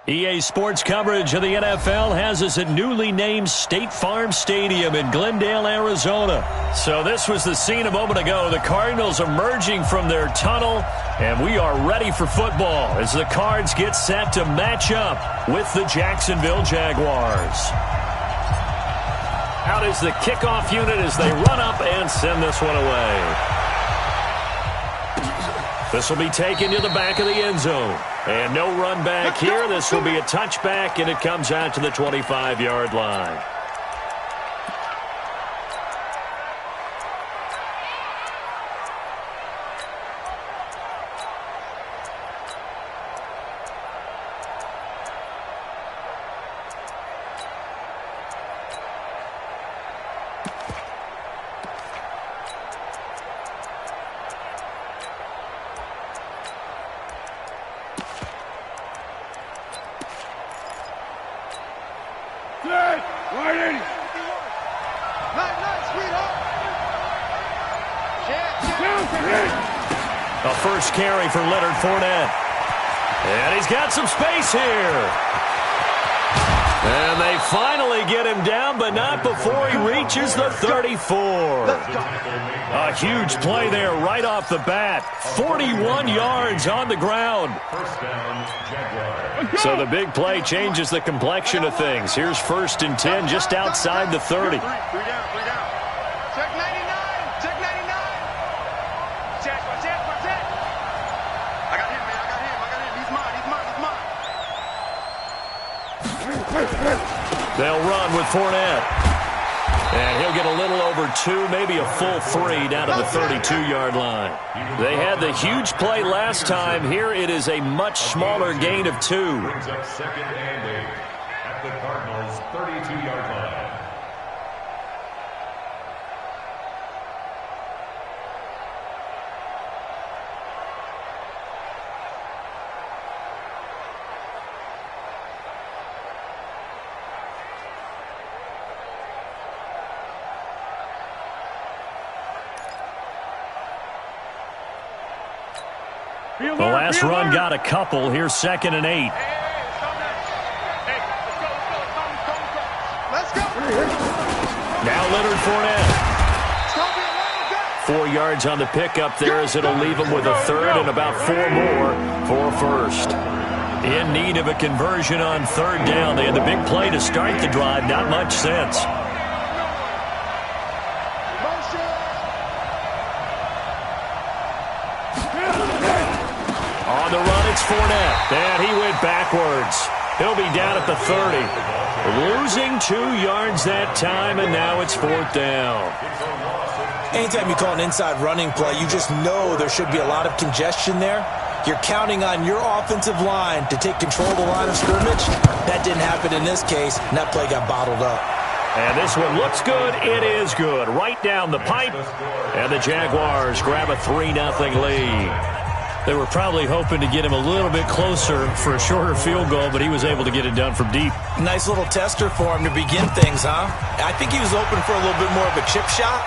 EA Sports coverage of the NFL has us at newly named State Farm Stadium in Glendale, Arizona. So this was the scene a moment ago. The Cardinals emerging from their tunnel, and we are ready for football as the Cards get set to match up with the Jacksonville Jaguars. Out is the kickoff unit as they run up and send this one away. This will be taken to the back of the end zone. And no run back here. This will be a touchback, and it comes out to the 25-yard line. A first carry for Leonard Fournette. And he's got some space here. And they finally get him down, but not before he reaches the 34. A huge play there right off the bat. 41 yards on the ground. So the big play changes the complexion of things. Here's 1st and 10 just outside the 30. They'll run with Fournette. And he'll get a little over 2, maybe a full 3 down to the 32-yard line. They had the huge play last time. Here it is a much smaller gain of 2. Brings up 2nd and 8 at the Cardinals' 32-yard line. The last run got a couple. Here's 2nd and 8. Now Leonard Fournette. 4 yards on the pickup there as it'll leave him with a 3rd and about 4 more for a 1st. In need of a conversion on 3rd down. They had the big play to start the drive. Not much sense. On the run, it's Fournette. And he went backwards. He'll be down at the 30. Losing 2 yards that time, and now it's 4th down. Anytime you call an inside running play, you just know there should be a lot of congestion there. You're counting on your offensive line to take control of the line of scrimmage. That didn't happen in this case, and that play got bottled up. And this one looks good. It is good. Right down the pipe. And the Jaguars grab a 3-0 lead. They were probably hoping to get him a little bit closer for a shorter field goal, but he was able to get it done from deep. Nice little tester for him to begin things, huh? I think he was open for a little bit more of a chip shot.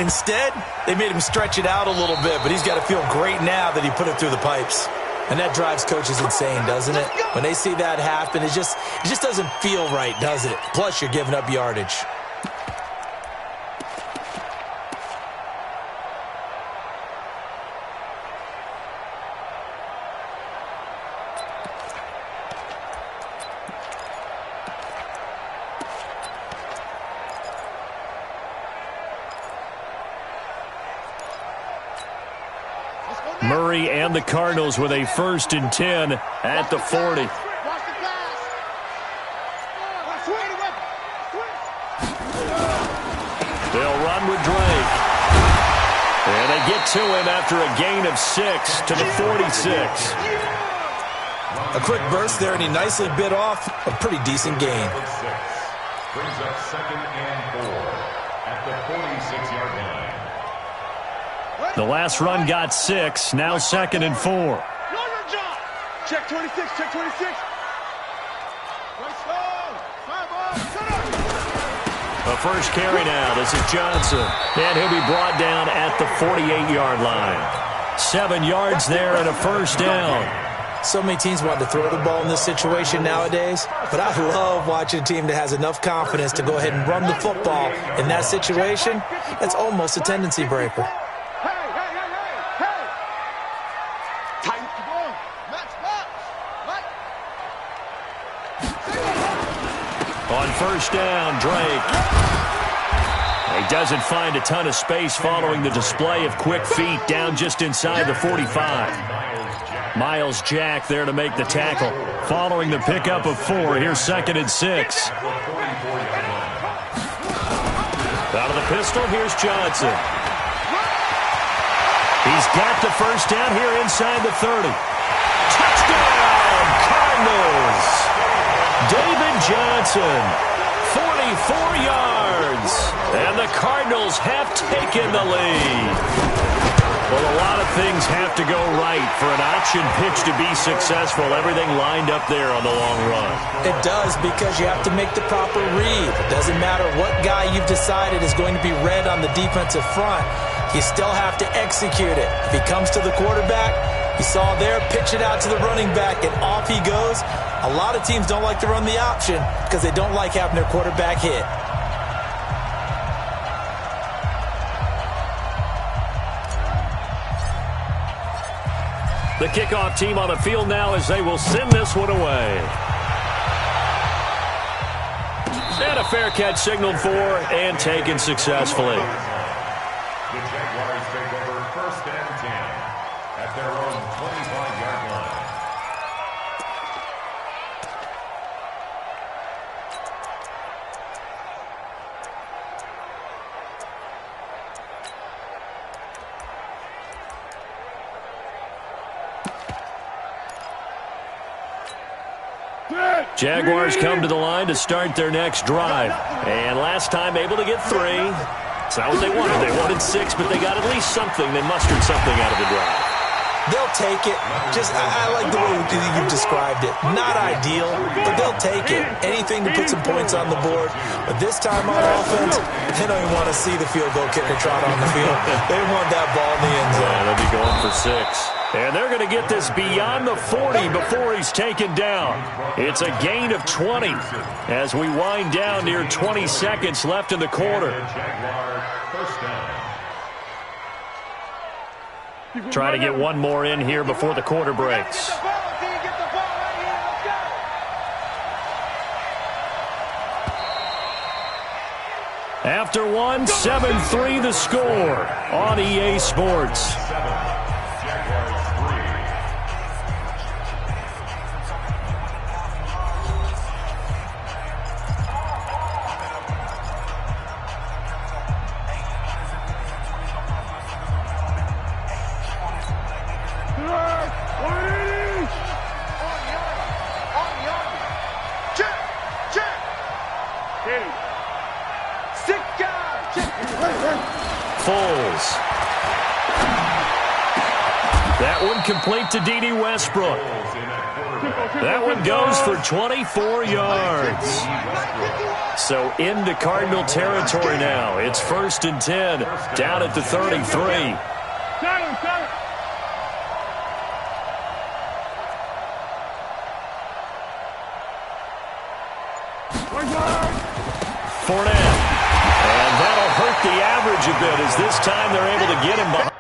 Instead, they made him stretch it out a little bit, but he's got to feel great now that he put it through the pipes. And that drives coaches insane, doesn't it? When they see that happen, it just doesn't feel right, does it? Plus, you're giving up yardage. Murray and the Cardinals with a 1st and 10 at the 40. They'll run with Drake. And they get to him after a gain of 6 to the 46. A quick burst there, and he nicely bit off a pretty decent gain. Brings up 2nd and 4 at the 46-yard line. The last run got 6. Now 2nd and 4. Check 26, check 26. A first carry now. This is Johnson. And he'll be brought down at the 48-yard line. 7 yards there and a 1st down. So many teams want to throw the ball in this situation nowadays, but I love watching a team that has enough confidence to go ahead and run the football in that situation. That's almost a tendency breaker. On first down, Drake. He doesn't find a ton of space following the display of quick feet down just inside the 45. Miles Jack there to make the tackle. Following the pickup of 4, here's 2nd and 6. Out of the pistol, here's Johnson. He's got the first down here inside the 30. Touchdown, Cardinals! David Johnson, 44 yards. And the Cardinals have taken the lead. Well, a lot of things have to go right for an option pitch to be successful. Everything lined up there on the long run. It does, because you have to make the proper read. It doesn't matter what guy you've decided is going to be read on the defensive front. You still have to execute it. If he comes to the quarterback, you saw there, pitch it out to the running back, and off he goes. A lot of teams don't like to run the option because they don't like having their quarterback hit. The kickoff team on the field now as they will send this one away. And a fair catch signaled for and taken successfully. The Jaguars take over 1st and 10 at their own 25-yard line. Jaguars come to the line to start their next drive. And last time able to get 3. That's not what they wanted. They wanted 6, but they got at least something. They mustered something out of the drive. They'll take it. I like the way you've described it. Not ideal, but they'll take it. Anything to put some points on the board. But this time on offense, they don't even want to see the field goal kicker trot on the field. They want that ball in the end zone. Yeah, they'll be going for 6. And they're going to get this beyond the 40 before he's taken down. It's a gain of 20 as we wind down near 20 seconds left in the quarter. Try to get one more in here before the quarter breaks. After one, 7-3 the score on EA Sports. That one complete to D.D. Westbrook. That one goes for 24 yards. So into Cardinal territory now. It's 1st and 10, down at the 33. Fournette. And that'll hurt the average a bit as this time they're able to get him behind.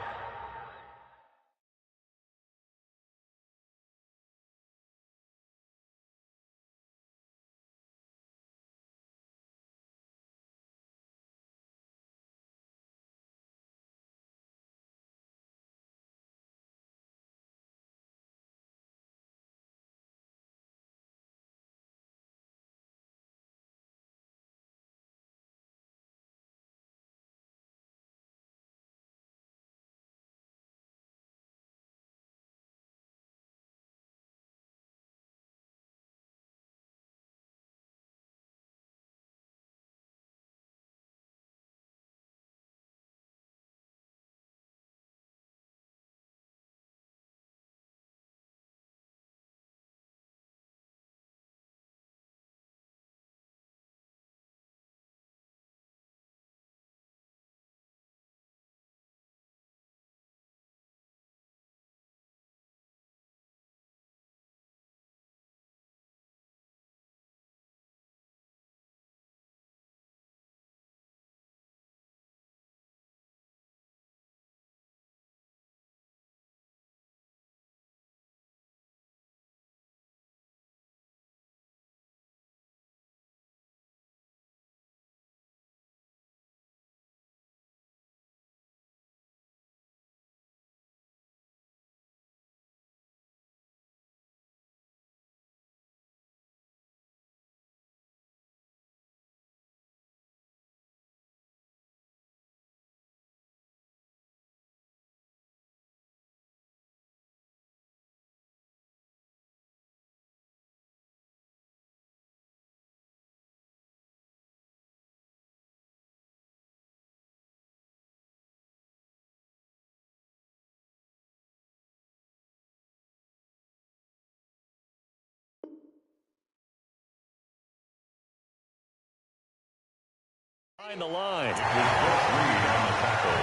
Behind the line. His first read on the tackle.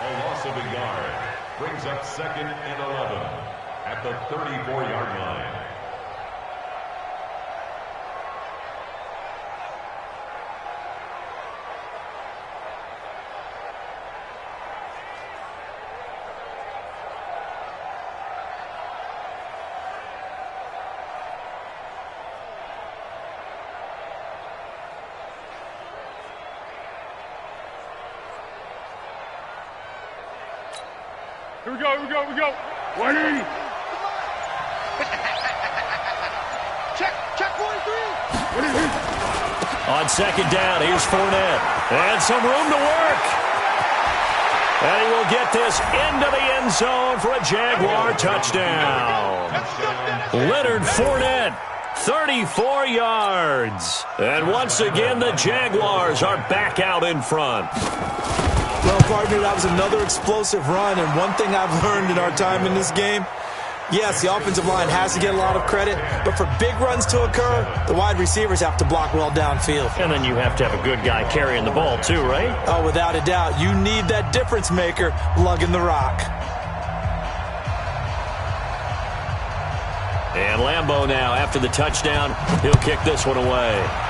A loss of a yard brings up 2nd and 11 at the 34-yard line. Here we go, here we go, here we go. 180. check 43. On 2nd down, here's Fournette. And some room to work. And he will get this into the end zone for a Jaguar touchdown. Leonard Fournette, 34 yards. And once again, the Jaguars are back out in front. Well, partner, that was another explosive run, and one thing I've learned in our time in this game, yes, the offensive line has to get a lot of credit, but for big runs to occur, the wide receivers have to block well downfield. And then you have to have a good guy carrying the ball too, right? Oh, without a doubt. You need that difference maker lugging the rock. And Lambeau now, after the touchdown, he'll kick this one away.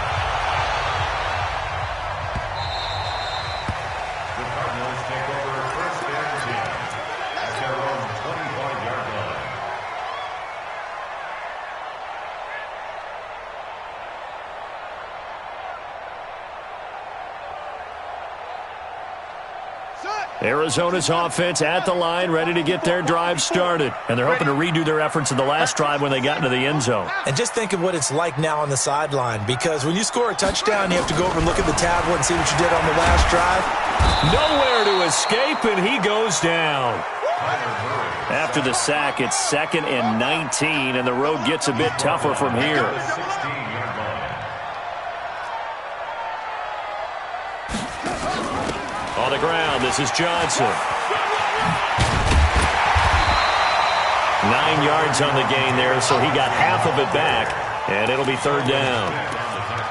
Arizona's offense at the line, ready to get their drive started. And they're hoping to redo their efforts in the last drive when they got into the end zone. And just think of what it's like now on the sideline, because when you score a touchdown, you have to go over and look at the tablet and see what you did on the last drive. Nowhere to escape, and he goes down. After the sack, it's 2nd and 19, and the road gets a bit tougher from here. On the ground, this is Johnson. 9 yards on the gain there, so he got half of it back, and it'll be 3rd down.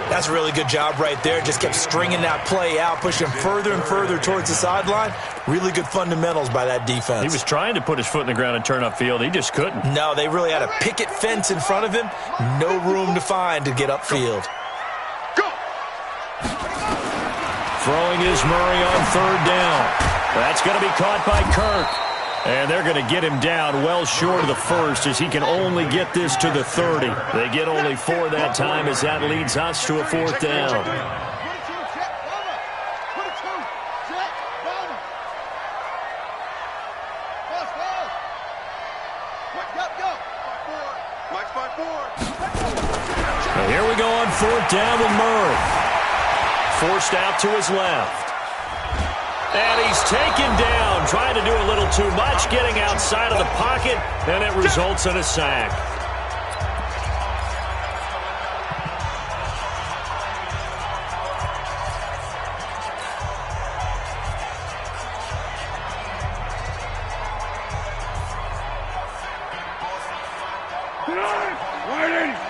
That's a really good job right there. Just kept stringing that play out, pushing him further and further towards the sideline. Really good fundamentals by that defense. He was trying to put his foot in the ground and turn upfield. He just couldn't. No, they really had a picket fence in front of him. No room to find to get upfield. Throwing is Murray on 3rd down. That's going to be caught by Kirk. And they're going to get him down well short of the first as he can only get this to the 30. They get only 4 that time as that leads us to a 4th down. Now here we go on 4th down with Murray. Forced out to his left. And he's taken down, trying to do a little too much, getting outside of the pocket, and it results in a sack.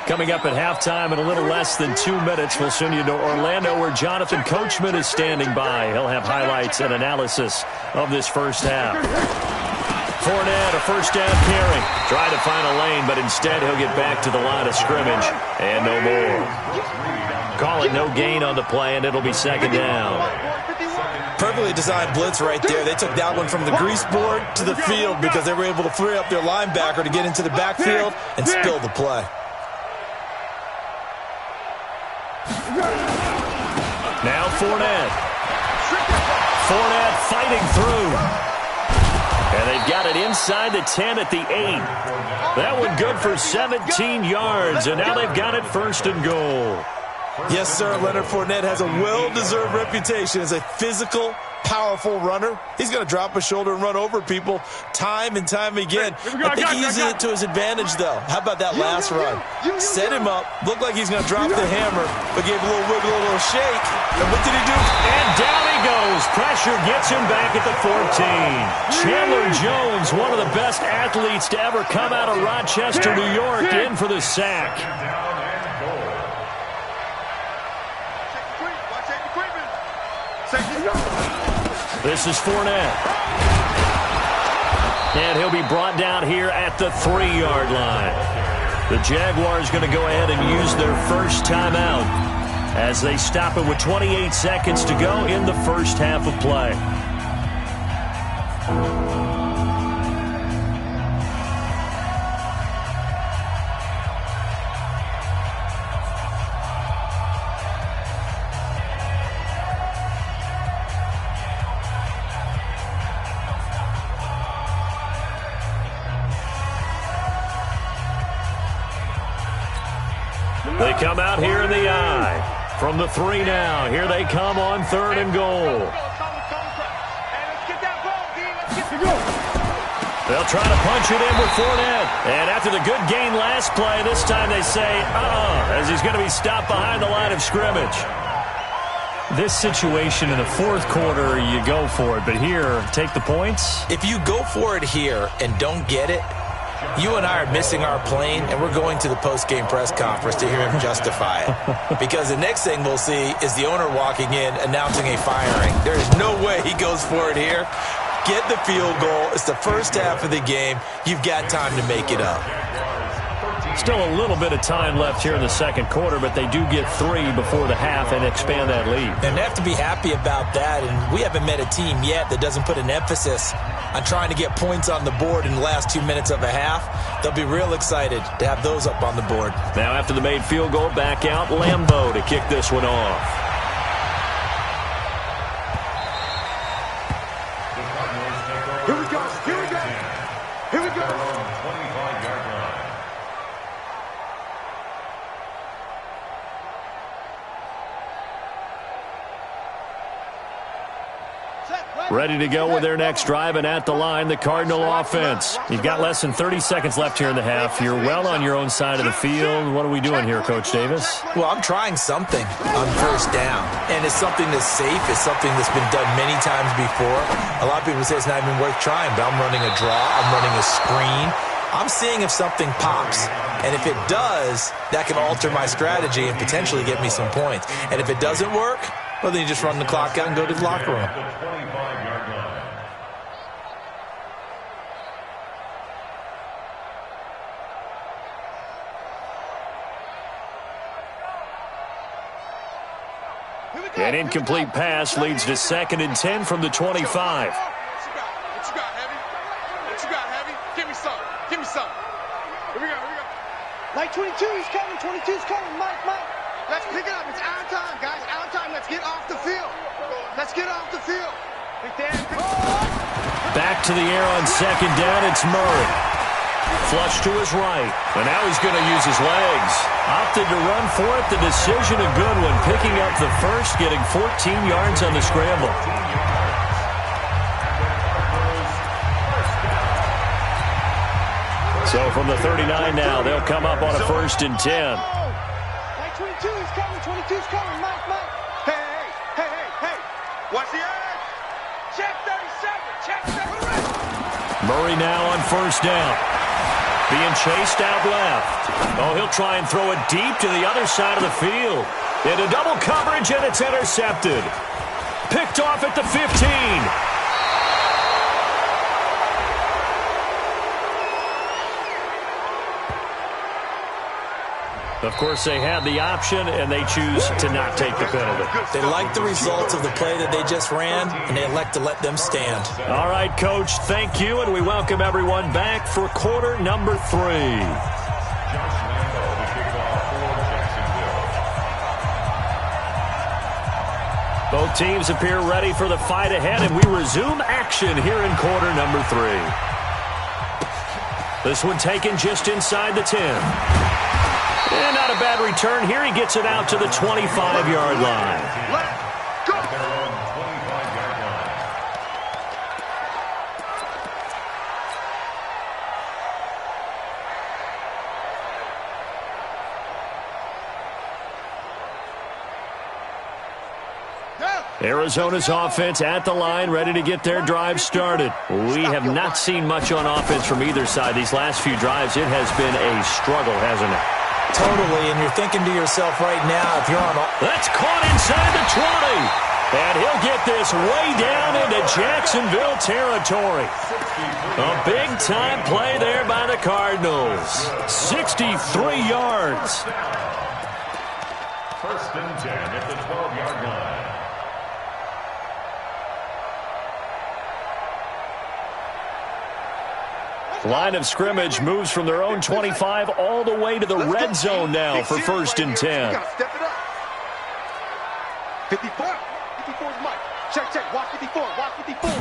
Coming up at halftime in a little less than 2 minutes, we'll send you to Orlando where Jonathan Coachman is standing by. He'll have highlights and analysis of this first half. Fournette, a first down carry. Try to find a lane, but instead he'll get back to the line of scrimmage. And no more. Call it no gain on the play, and it'll be 2nd down. Perfectly designed blitz right there. They took that one from the grease board to the field because they were able to free up their linebacker to get into the backfield and spill the play. Now Fournette. Fournette fighting through. And they've got it inside the 10 at the 8. That one good for 17 yards, and now they've got it 1st and goal. Yes, sir. Leonard Fournette has a well-deserved reputation as a physical, powerful runner. He's going to drop his shoulder and run over people time and time again. I think he uses it to his advantage, though. How about that last run? Set him up, looked like he's going to drop the hammer, but gave a little wiggle, a little shake. And what did he do? And down he goes. Pressure gets him back at the 14. Chandler Jones, one of the best athletes to ever come out of Rochester, New York, in for the sack. This is Fournette. And he'll be brought down here at the 3-yard line. The Jaguars going to go ahead and use their first timeout as they stop it with 28 seconds to go in the first half of play. They come out here in the eye. From the 3 now. Here they come on 3rd and goal. They'll try to punch it in with Fournette. And after the good gain last play, this time they say, as he's going to be stopped behind the line of scrimmage. This situation in the 4th quarter, you go for it. But here, take the points. If you go for it here and don't get it, you and I are missing our plane, and we're going to the post-game press conference to hear him justify it. Because the next thing we'll see is the owner walking in announcing a firing. There is no way he goes for it here. Get the field goal. It's the first half of the game. You've got time to make it up. Still a little bit of time left here in the 2nd quarter, but they do get 3 before the half and expand that lead. And they have to be happy about that, and we haven't met a team yet that doesn't put an emphasis on trying to get points on the board in the last 2 minutes of a half. They'll be real excited to have those up on the board. Now after the made field goal, back out Lambeau to kick this one off. Here we go. Here we go. Here we go. 25-yard line. Ready to go with their next drive, and at the line, the Cardinal offense. You've got less than 30 seconds left here in the half. You're well on your own side of the field. What are we doing here, Coach Davis? Well, I'm trying something on 1st down, and it's something that's safe. It's something that's been done many times before. A lot of people say it's not even worth trying, but I'm running a draw. I'm running a screen. I'm seeing if something pops, and if it does, that can alter my strategy and potentially get me some points. And if it doesn't work, well, then you just run the clock out and go to the locker room. An incomplete pass leads to 2nd and 10 from the 25. What you got, Heavy? What you got, Heavy? Give me some. Give me some. Here we go. Here we go. Like 22's coming. 22's coming. Mike. Let's pick it up. It's our time, guys. Our time. Let's get off the field. Let's get off the field. Back to the air on 2nd down. It's Murray. Flush to his right. And now he's going to use his legs. Opted to run for it. The decision a good one. Picking up the first, getting 14 yards on the scramble. So from the 39 now, they'll come up on a 1st and 10. Like 22's coming. 22's coming. Mike. Hey. Watch the edge. Check 37. Check 37. Murray now on 1st down. Being chased out left. Oh, he'll try and throw it deep to the other side of the field. Into double coverage, and it's intercepted. Picked off at the 15. Of course, they had the option, and they choose to not take the penalty. They like the results of the play that they just ran, and they elect to let them stand. All right, Coach, thank you, and we welcome everyone back for quarter number 3. Both teams appear ready for the fight ahead, and we resume action here in quarter number 3. This one taken just inside the 10. And not a bad return here. He gets it out to the 25-yard line. Let's go. Arizona's offense at the line, ready to get their drive started. We have not seen much on offense from either side. These last few drives, it has been a struggle, hasn't it? Totally, and you're thinking to yourself right now, if you're on... That's caught inside the 20. And he'll get this way down into Jacksonville territory. A big-time play there by the Cardinals. 63 yards. First and 10 at the 12-yard line. Line of scrimmage moves from their own 25 all the way to the red zone now for first and 10. 54. 54's Mike. Check. Watch 54. Watch 54.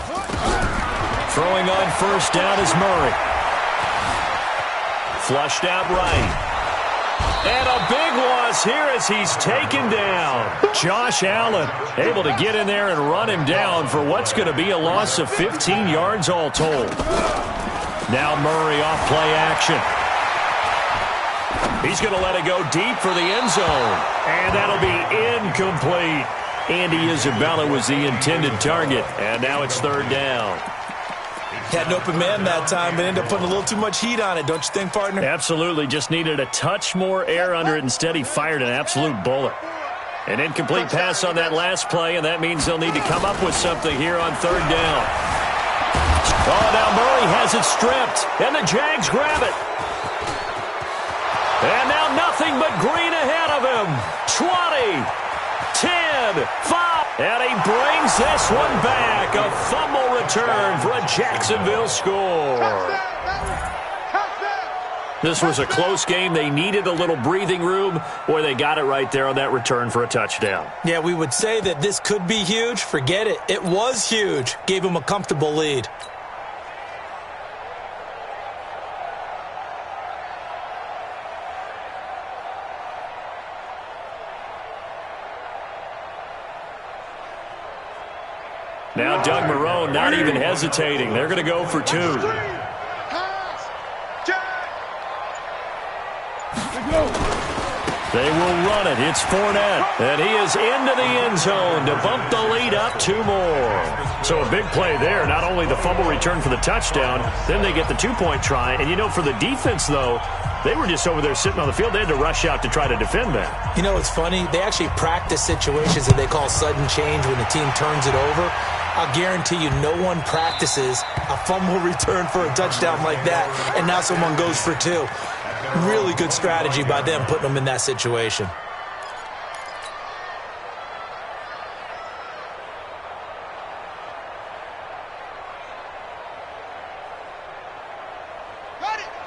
Throwing on first down is Murray. Flushed out right. And a big loss here as he's taken down. Josh Allen able to get in there and run him down for what's going to be a loss of 15 yards all told. Now Murray off play action. He's going to let it go deep for the end zone. And that'll be incomplete. Andy Isabella was the intended target. And now it's third down. Had an open man that time, but ended up putting a little too much heat on it, don't you think, partner? Absolutely. Just needed a touch more air under it. Instead, he fired an absolute bullet. An incomplete pass on that last play, and that means they'll need to come up with something here on third down. Oh, now Murray has it stripped, and the Jags grab it. And now nothing but green ahead of him. 20, 10, 5. And he brings this one back. A fumble return for a Jacksonville score. This was a close game. They needed a little breathing room. Boy, they got it right there on that return for a touchdown. Yeah, we would say that this could be huge. Forget it. It was huge. Gave him a comfortable lead. Now Doug Marrone not even hesitating. They're going to go for two. They will run it. It's Fournette. And he is into the end zone to bump the lead up two more. So a big play there. Not only the fumble return for the touchdown, then they get the two-point try. And, you know, for the defense, though, they were just over there sitting on the field. They had to rush out to try to defend that. You know, it's funny. They actually practice situations that they call sudden change when the team turns it over. I'll guarantee you no one practices a fumble return for a touchdown like that, and now someone goes for two. Really good strategy by them putting them in that situation.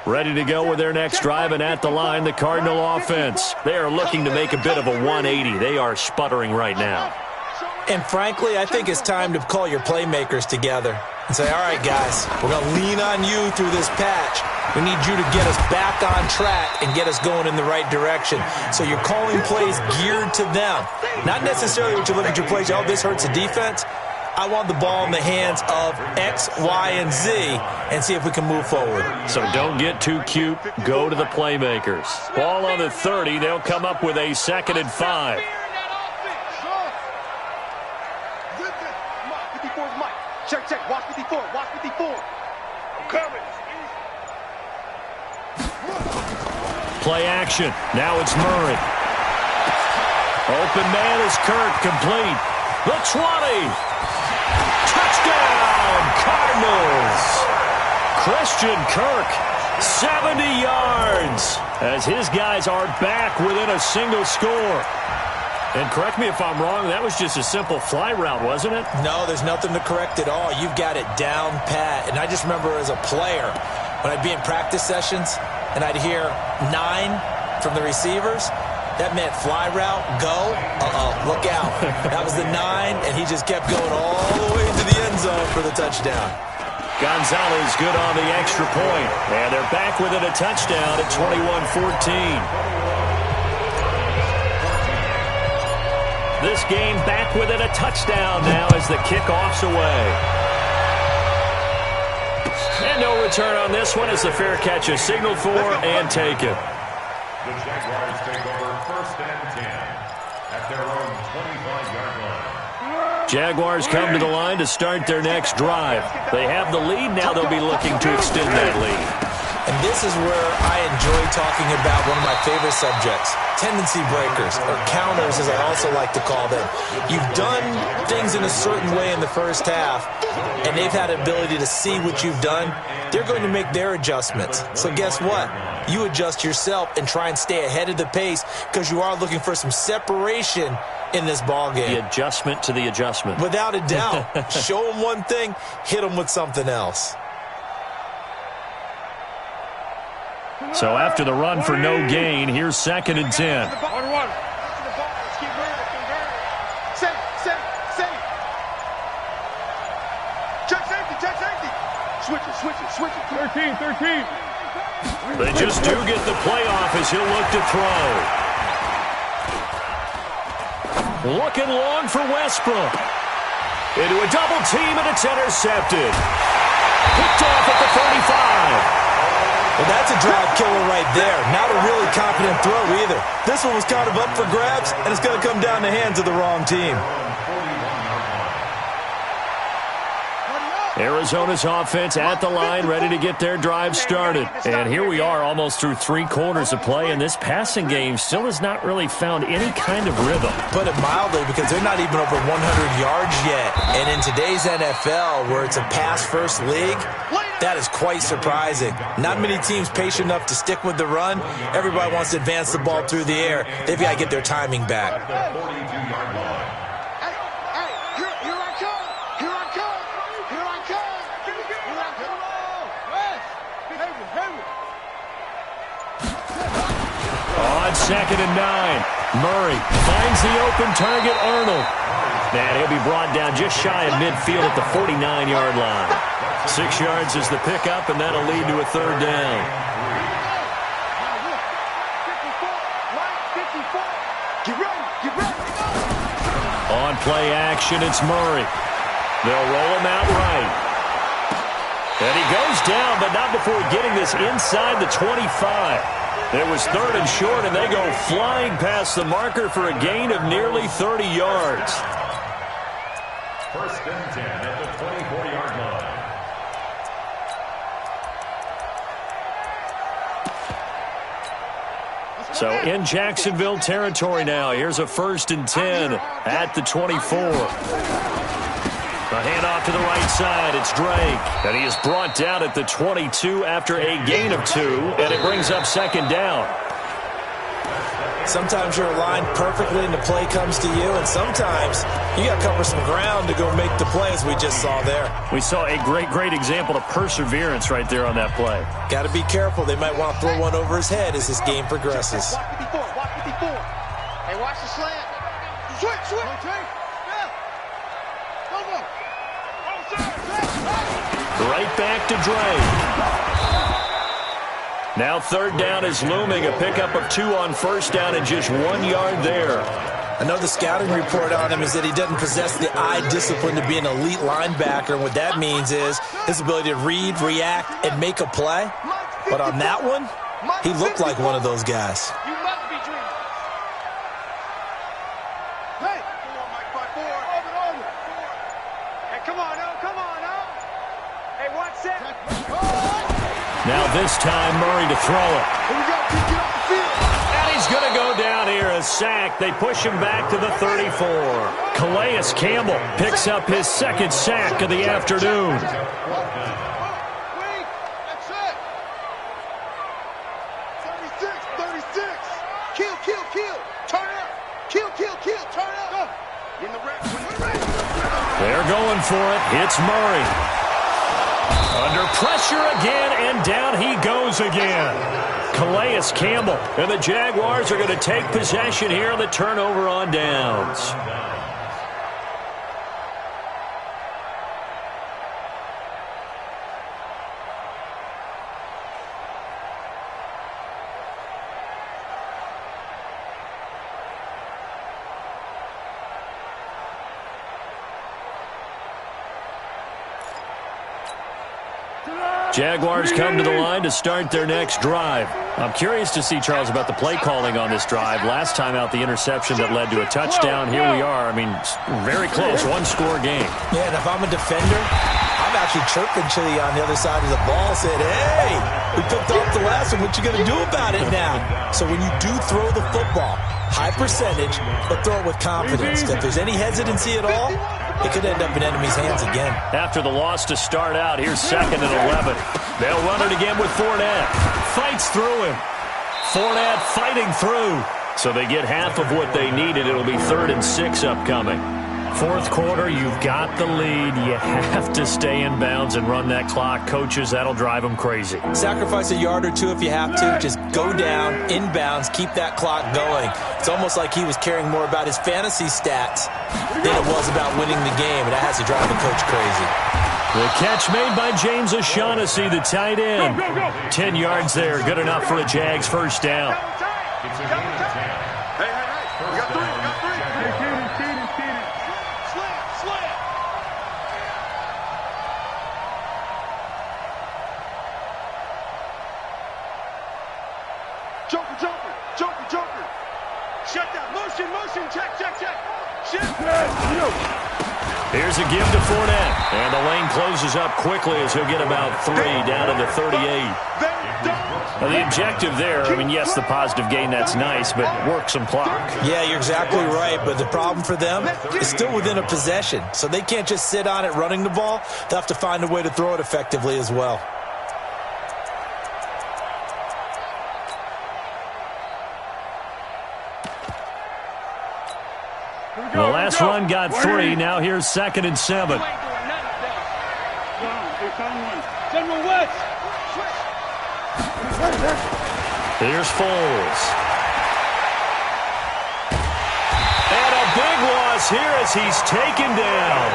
Ready to go with their next drive, and at the line, the Cardinal offense. They are looking to make a bit of a 180. They are sputtering right now. And frankly, I think it's time to call your playmakers together and say, all right, guys, we're going to lean on you through this patch. We need you to get us back on track and get us going in the right direction. So you're calling plays geared to them. Not necessarily what you look at your plays, oh, this hurts the defense. I want the ball in the hands of X, Y, and Z and see if we can move forward. So don't get too cute. Go to the playmakers. Ball on the 30. They'll come up with a 2nd and 5. Check. Watch 54. Watch 54. I'm coming. Play action. Now it's Murray. Open man is Kirk. Complete. The 20. Touchdown, Cardinals. Christian Kirk, 70 yards, as his guys are back within a single score. And correct me if I'm wrong, that was just a simple fly route, wasn't it? No, there's nothing to correct at all. You've got it down pat. And I just remember as a player, when I'd be in practice sessions and I'd hear 9 from the receivers, that meant fly route, go, look out. That was the 9, and he just kept going all the way to the end zone for the touchdown. Gonzalez good on the extra point. And they're back within a touchdown at 21-14. This game back within a touchdown now as the kickoff's away. And no return on this one as the fair catch is signaled for and taken. The Jaguars take over 1st and 10 at their own 25-yard line. Jaguars come to the line to start their next drive. They have the lead. Now they'll be looking to extend that lead. And this is where I enjoy talking about one of my favorite subjects, tendency breakers, or counters as I also like to call them. You've done things in a certain way in the first half, and they've had the ability to see what you've done. They're going to make their adjustments. So guess what? You adjust yourself and try and stay ahead of the pace because you are looking for some separation in this ball game. The adjustment to the adjustment. Without a doubt. Show them one thing, hit them with something else. So after the run for no gain, here's 2nd and 10. Check safety. Switch it. 13. They just do get the play off as he'll look to throw. Looking long for Westbrook. Into a double team, and it's intercepted. Picked off at the 35. Well, that's a drive killer right there. Not a really confident throw either. This one was kind of up for grabs, and it's going to come down the hands of the wrong team. Arizona's offense at the line, ready to get their drive started. And here we are almost through 3 quarters of play, and this passing game still has not really found any kind of rhythm. Put it mildly, because they're not even over 100 yards yet. And in today's NFL, where it's a pass-first league, that is quite surprising. Not many teams patient enough to stick with the run. Everybody wants to advance the ball through the air. They've got to get their timing back. On 2nd and 9, Murray finds the open target, Arnold. And he'll be brought down just shy of midfield at the 49-yard line. 6 yards is the pickup, and that'll lead to a 3rd down. On play action, it's Murray. They'll roll him out right. And he goes down, but not before getting this inside the 25. It was 3rd and short, and they go flying past the marker for a gain of nearly 30 yards. 1st and 10 at the 24-yard line. So in Jacksonville territory now. Here's a 1st and 10 at the 24. A handoff to the right side. It's Drake. And he is brought down at the 22 after a gain of 2. And it brings up 2nd down. Sometimes you're aligned perfectly and the play comes to you. And sometimes you got to cover some ground to go make the play, as we just saw there. We saw a great example of perseverance right there on that play. Got to be careful. They might want to throw one over his head as this game progresses. Watch 54. Hey, watch the slant. Switch. Right back to Drake. Now 3rd down is looming. A pickup of 2 on 1st down and just 1 yard there. I know the scouting report on him is that he doesn't possess the eye discipline to be an elite linebacker. And what that means is his ability to read, react, and make a play. But on that one, he looked like one of those guys. You must be dreaming. Hey, come on, Mike. 5-4. Hey, come on, now. Hey, watch that. Now this time, Murray to throw it. Here we go. Get off the field. And he's going to go down here, a sack. They push him back to the 34. Calais Campbell picks up his 2nd sack of the afternoon. That's it. 36. Kill. Turn up. Kill. Turn up. In the red. They're going for it. It's Murray. Under pressure again, and down he goes again. Calais Campbell. And the Jaguars are going to take possession here on the turnover on downs. Jaguars come to the line to start their next drive. I'm curious to see, Charles, about the play calling on this drive. Last time out, the interception that led to a touchdown. Here we are. I mean, very close, 1-score game. Yeah, and if I'm a defender, I'm actually chirping to you on the other side of the ball, said, hey, we picked off the last one. What you going to do about it now? So when you do throw the football, high percentage, but throw it with confidence. If there's any hesitancy at all, it could end up in enemy's hands again. After the loss to start out, here's 2nd and 11. They'll run it again with Fournette. Fights through him. Fournette fighting through. So they get half of what they needed. It'll be 3rd and 6 upcoming. 4th quarter, you've got the lead. You have to stay in bounds and run that clock. Coaches, that'll drive them crazy. Sacrifice a yard or two if you have to. Just go down, inbounds, keep that clock going. It's almost like he was caring more about his fantasy stats than it was about winning the game, and that has to drive the coach crazy. The catch made by James O'Shaughnessy, the tight end. 10 yards there, good enough for a Jags first down. It's a gain of 10. Hey, we got 3, we got 3. Slam. Joker. Shut down. Motion. Check. Shift. Here's a give to Fournette. And the lane closes up quickly as he'll get about 3 down to the 38. Well, the objective there, I mean, yes, the positive gain, that's nice, but work some clock. Yeah, you're exactly right, but the problem for them is still within a possession, so they can't just sit on it running the ball. They'll have to find a way to throw it effectively as well. The last run got 3. Now here's 2nd and 7. Here's Foles. And a big loss here as he's taken down.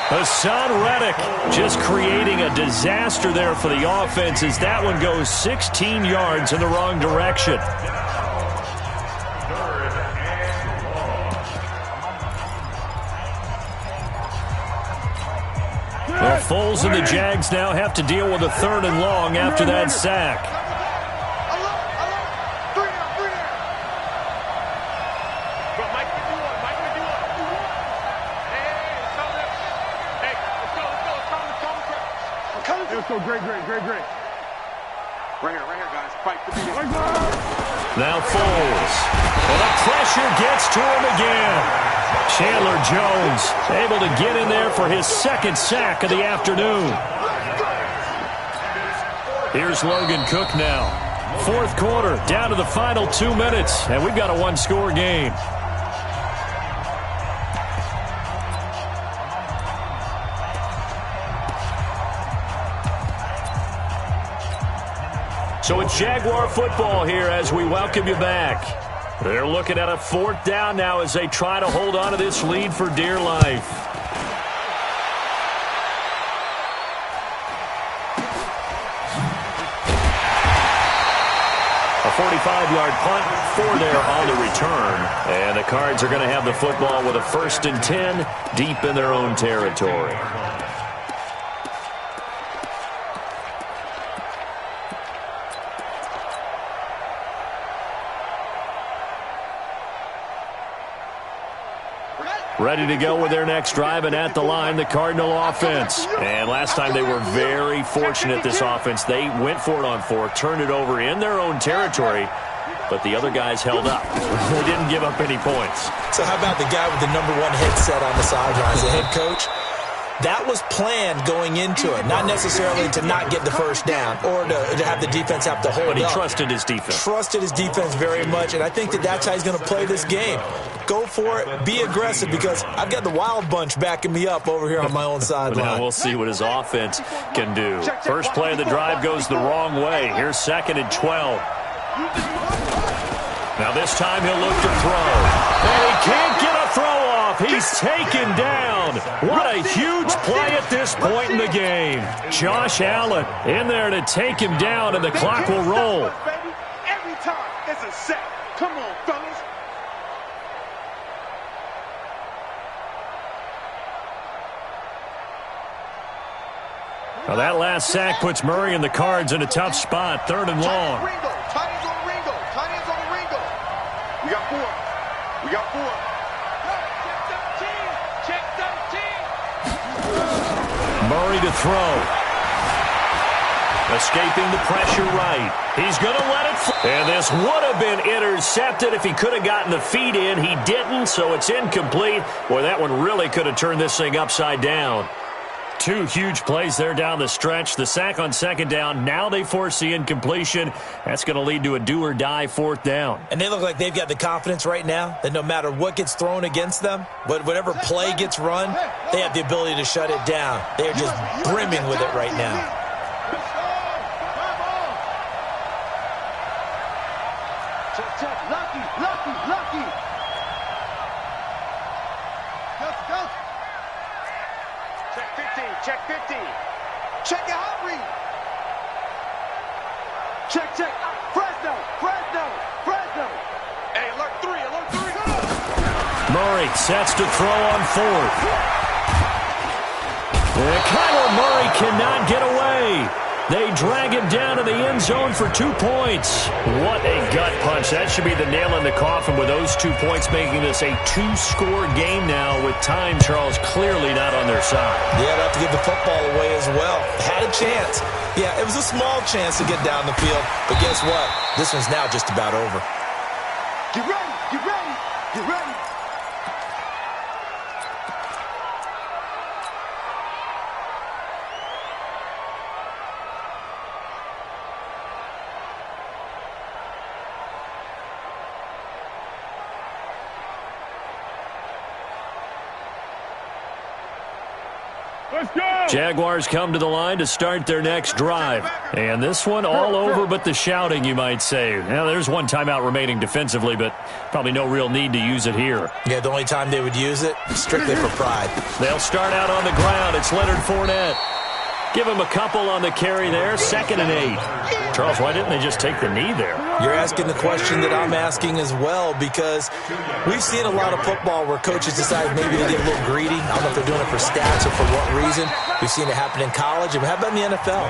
Hassan Reddick just creating a disaster there for the offense as that one goes 16 yards in the wrong direction. Well, Foles and the Jags now have to deal with a 3rd and long after that sack. Great. Right here, guys. Fight for me. Now Foles. And the pressure gets to him again. Chandler Jones able to get in there for his 2nd sack of the afternoon. Here's Logan Cook now. 4th quarter, down to the final 2 minutes, and we've got a 1-score game. So it's Jaguar football here as we welcome you back. They're looking at a 4th down now as they try to hold on to this lead for dear life. A 45-yard punt, 4 there on the return. And the Cards are going to have the football with a 1st and 10 deep in their own territory. Ready to go with their next drive, and at the line, the Cardinal offense. And last time they were very fortunate, this offense. They went for it on 4, turned it over in their own territory, but the other guys held up. They didn't give up any points. So how about the guy with the #1 headset on the sidelines, the head coach? That was planned going into it, not necessarily to not get the first down or to have the defense have to hold up. But he trusted his defense. Trusted his defense very much, and I think that's how he's going to play this game. Go for it. Be aggressive because I've got the wild bunch backing me up over here on my own sideline. Now we'll see what his offense can do. First play of the drive goes the wrong way. Here's 2nd and 12. Now this time he'll look to throw. And he can't get a throw off. He's taken down. What a huge play at this point in the game. Josh Allen in there to take him down, and the clock will roll. Every time it's a sack. Come on, fellas. Now that last sack puts Murray and the Cards in a tough spot. 3rd and long. Tight ends on the Ringo. Tight ends on the Ringo. We got 4. We got 4. Check 13. Murray to throw. Escaping the pressure right. He's going to let it fly. And this would have been intercepted if he could have gotten the feet in. He didn't, so it's incomplete. Boy, that one really could have turned this thing upside down. Two huge plays there down the stretch. The sack on second down. Now they force the incompletion. That's going to lead to a do-or-die fourth down. And they look like they've got the confidence right now that no matter what gets thrown against them, whatever play gets run, they have the ability to shut it down. They are just brimming with it right now. Check, lucky. Go. Check 15. Check your hot read. Check. Fresno. Hey, alert 3. Murray sets to throw on fourth. And Kyler Murray cannot get away. They drag him down to the end zone for 2 points. What a gut punch. That should be the nail in the coffin with those 2 points, making this a 2-score game now with time, Charles, clearly not on their side. Yeah, they have to give the football away as well. Had a chance. Yeah, it was a small chance to get down the field. But guess what? This one's now just about over. Get ready. Jaguars come to the line to start their next drive. And this one all over but the shouting, you might say. Now, there's one timeout remaining defensively, but probably no real need to use it here. Yeah, the only time they would use it, strictly for pride. They'll start out on the ground. It's Leonard Fournette. Give him a couple on the carry there. 2nd and 8. Charles, why didn't they just take the knee there? You're asking the question that I'm asking as well, because we've seen a lot of football where coaches decide maybe to get a little greedy. I don't know if they're doing it for stats or for what reason. We've seen it happen in college. And how about in the NFL?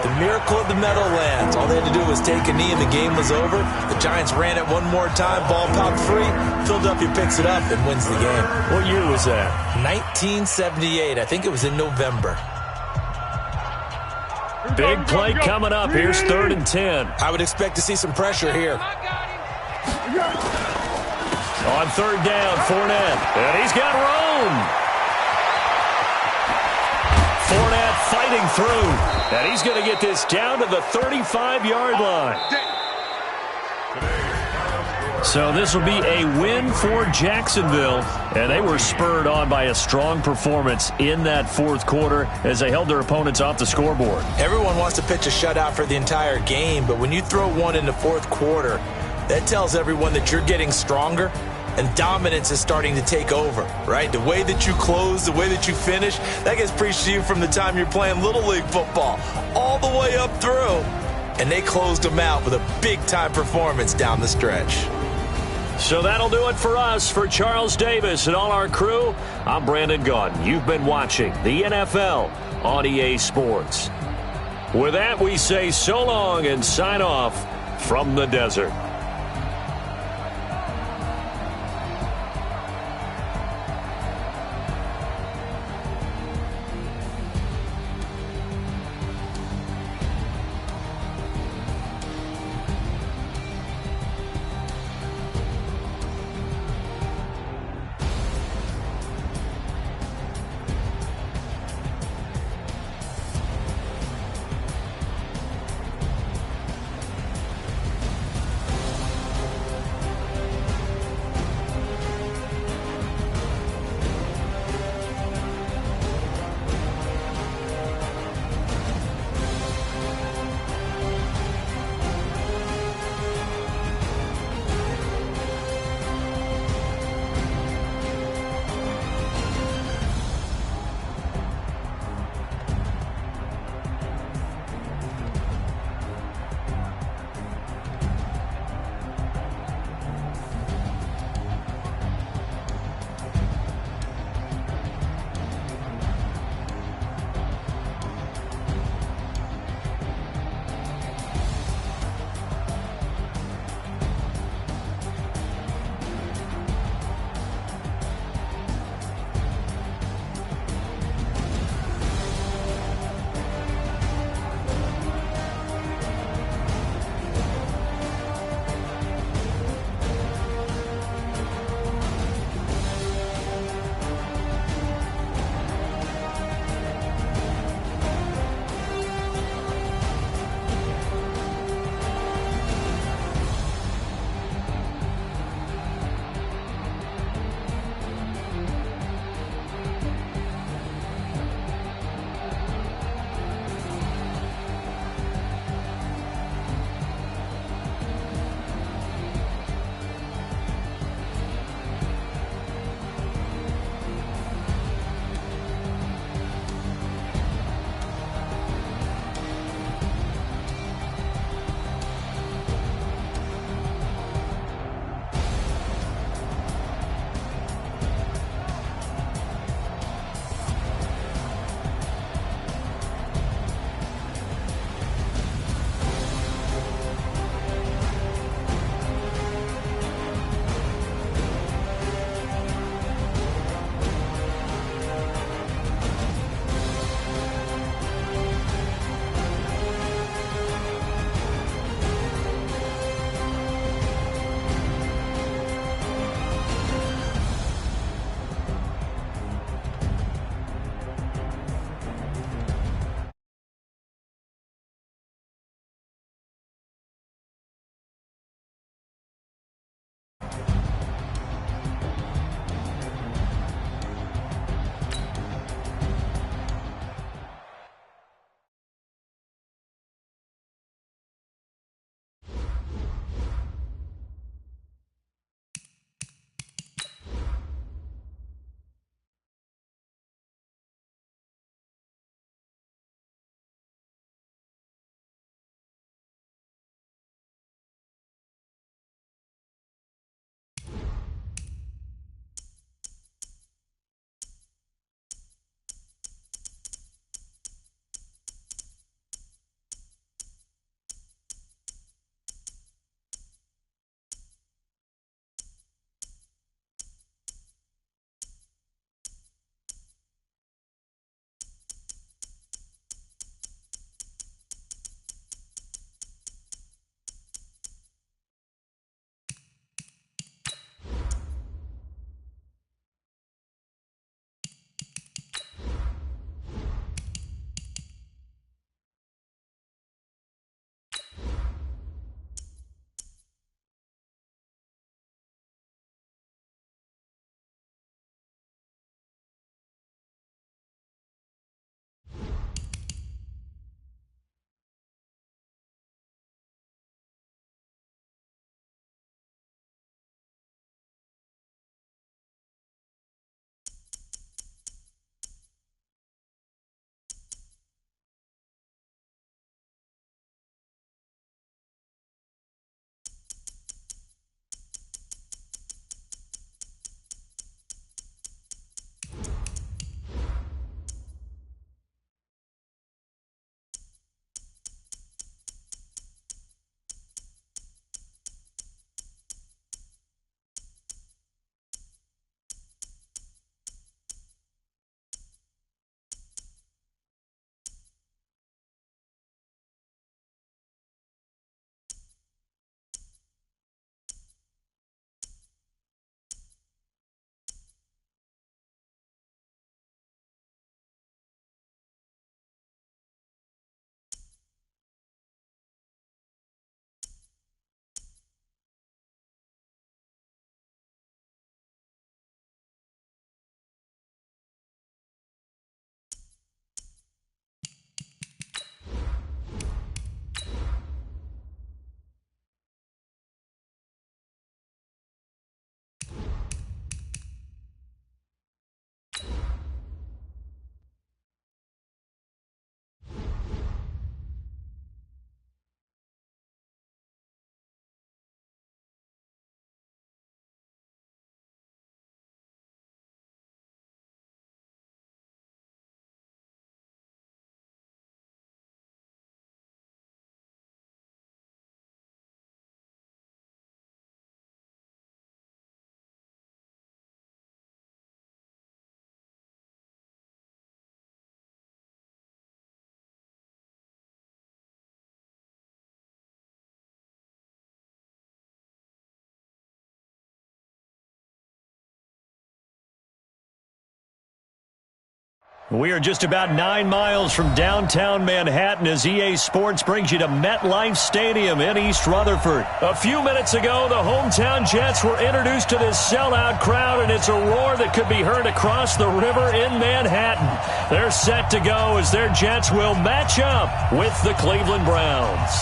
The miracle of the Meadowlands. All they had to do was take a knee and the game was over. The Giants ran it one more time. Ball popped free. Philadelphia picks it up and wins the game. What year was that? 1978. I think it was in November. Big play coming up. Here's 3rd and 10. I would expect to see some pressure here. On 3rd down, Fournette. And he's got room. Fournette fighting through. And he's going to get this down to the 35-yard line. So this will be a win for Jacksonville, and they were spurred on by a strong performance in that 4th quarter as they held their opponents off the scoreboard. Everyone wants to pitch a shutout for the entire game, but when you throw one in the 4th quarter, that tells everyone that you're getting stronger and dominance is starting to take over, right? The way that you close, the way that you finish, that gets preached to you from the time you're playing Little League football all the way up through. And they closed them out with a big-time performance down the stretch. So that'll do it for us. For Charles Davis and all our crew, I'm Brandon Gaudin. You've been watching the NFL on EA Sports. With that, we say so long and sign off from the desert. We are just about 9 miles from downtown Manhattan as EA Sports brings you to MetLife Stadium in East Rutherford. A few minutes ago, the hometown Jets were introduced to this sellout crowd, and it's a roar that could be heard across the river in Manhattan. They're set to go as their Jets will match up with the Cleveland Browns.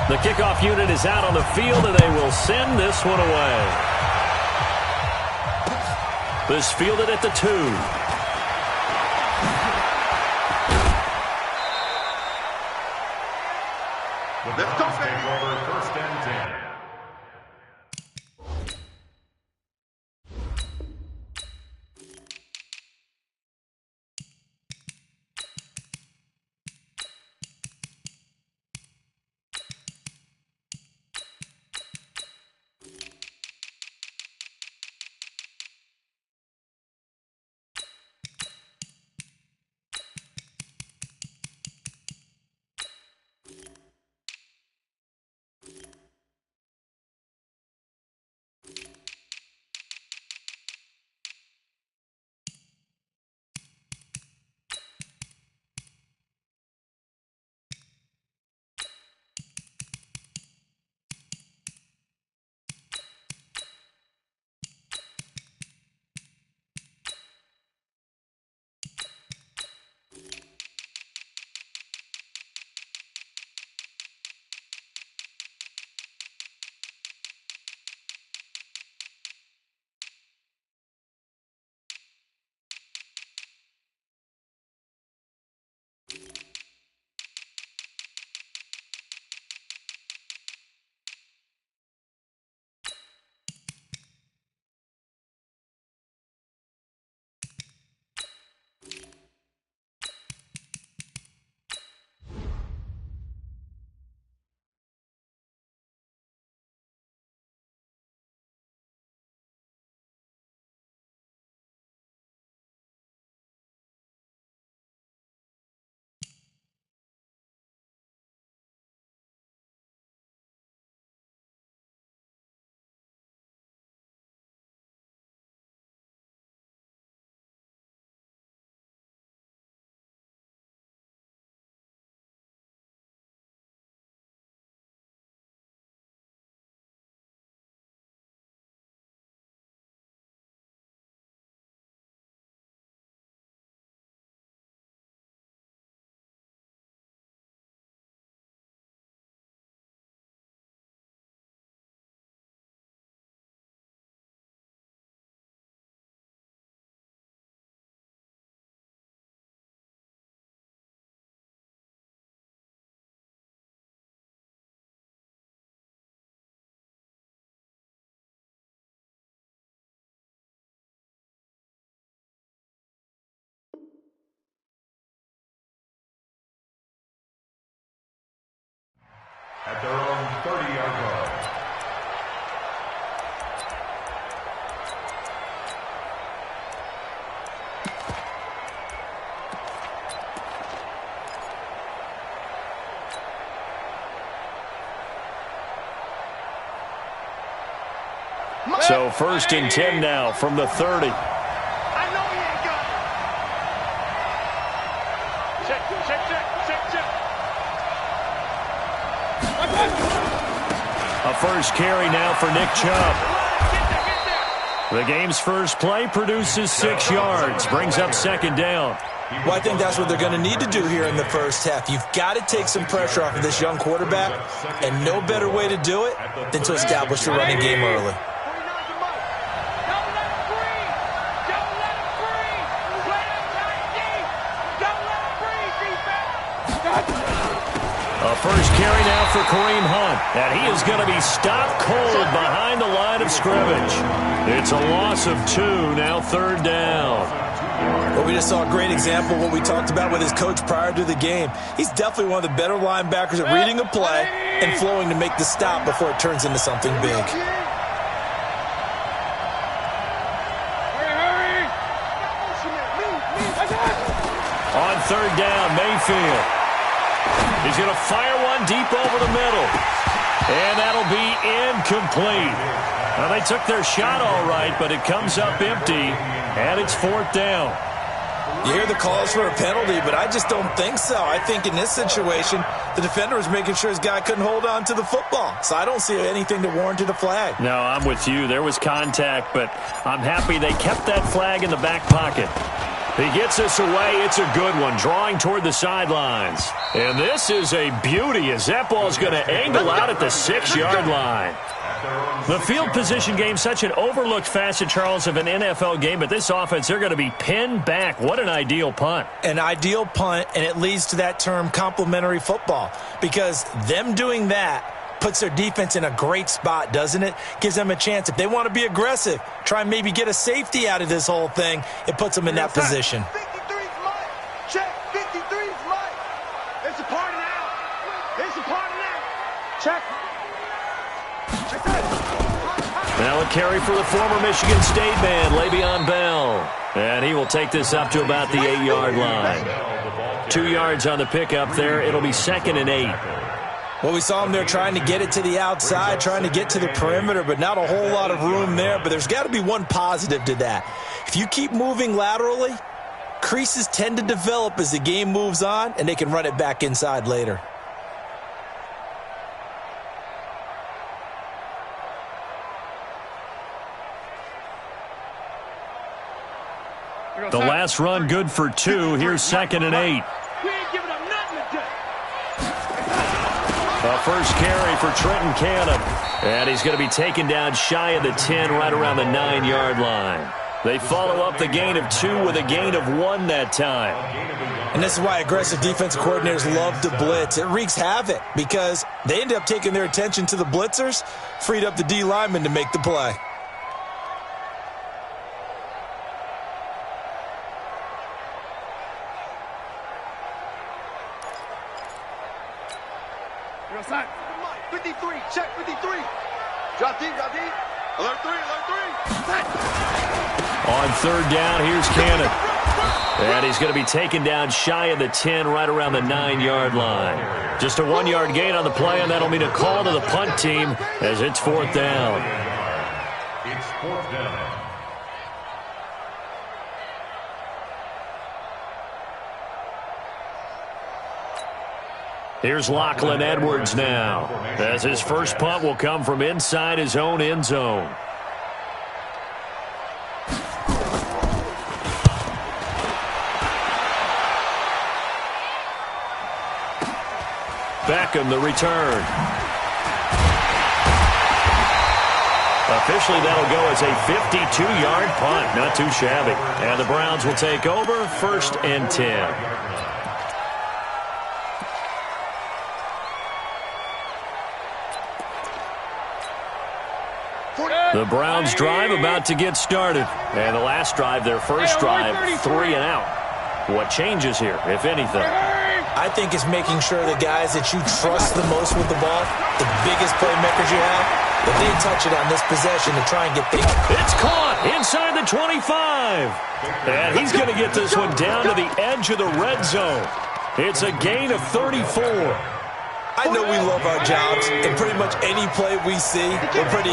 The kickoff unit is out on the field, and they will send this one away. This fielded at the 2. Let's go, take over 1st and 10. At their own 30-yard line. So 1st and 10 now from the 30. I know he ain't got it. Check. A first carry now for Nick Chubb. The game's first play produces 6 yards, brings up 2nd down. Well, I think that's what they're going to need to do here in the first half. You've got to take some pressure off of this young quarterback, and no better way to do it than to establish the running game early. A first carry now for Kareem Hunt, and he is going to be stopped cold behind the line of scrimmage. It's a loss of 2, now 3rd down. Well, we just saw a great example of what we talked about with his coach prior to the game. He's definitely one of the better linebackers at reading a play and flowing to make the stop before it turns into something big. On 3rd down, Mayfield. He's going to fire one deep over the middle. And that'll be incomplete. Now, they took their shot all right, but it comes up empty, and it's 4th down. You hear the calls for a penalty, but I just don't think so. I think in this situation, the defender was making sure his guy couldn't hold on to the football. So I don't see anything to warrant a flag. No, I'm with you. There was contact, but I'm happy they kept that flag in the back pocket. He gets us away. It's a good one, drawing toward the sidelines. And this is a beauty as that ball's going to angle out at the 6-yard line. The field position game, such an overlooked facet, Charles, of an NFL game, but this offense, they're going to be pinned back. What an ideal punt. An ideal punt, and it leads to that term complementary football, because them doing that puts their defense in a great spot, doesn't it? Gives them a chance. If they want to be aggressive, try and maybe get a safety out of this whole thing, it puts them in that position. 53's Mike. Check. 53's Mike. It's a party now. It's a party now. Check. Now a carry for the former Michigan State man, Le'Veon Bell. And he will take this up to about the 8-yard line. 2 yards on the pickup there. It'll be 2nd and 8. Well, we saw him there trying to get it to the outside, trying to get to the perimeter, but not a whole lot of room there. But there's got to be one positive to that. If you keep moving laterally, creases tend to develop as the game moves on, and they can run it back inside later. The last run good for 2. Here's 2nd and 8. We ain't giving up nothing today. A first carry for Trenton Cannon. And he's going to be taken down shy of the 10, right around the 9-yard line. They follow up the gain of 2 with a gain of 1 that time. And this is why aggressive defensive coordinators love to blitz. It wreaks havoc because they end up taking their attention to the blitzers, freed up the D lineman to make the play. You're outside. 53. Check 53. Drop deep. Drop deep. Alert 3. On 3rd down, here's Cannon. And he's going to be taken down shy of the 10, right around the 9-yard line. Just a 1-yard gain on the play, and that'll mean a call to the punt team as it's 4th down. It's 4th down. Here's Lachlan Edwards now, as his first punt will come from inside his own end zone. Beckham, the return. Officially, that'll go as a 52-yard punt. Not too shabby. And the Browns will take over, 1st and 10. The Browns drive about to get started. And the last drive, their first drive, 3 and out. What changes here, if anything? I think it's making sure the guys that you trust the most with the ball, the biggest playmakers you have, that they touch it on this possession to try and get things. It's caught inside the 25. And he's going to get this one down to the edge of the red zone. It's a gain of 34. I know we love our jobs, and pretty much any play we see, we're pretty,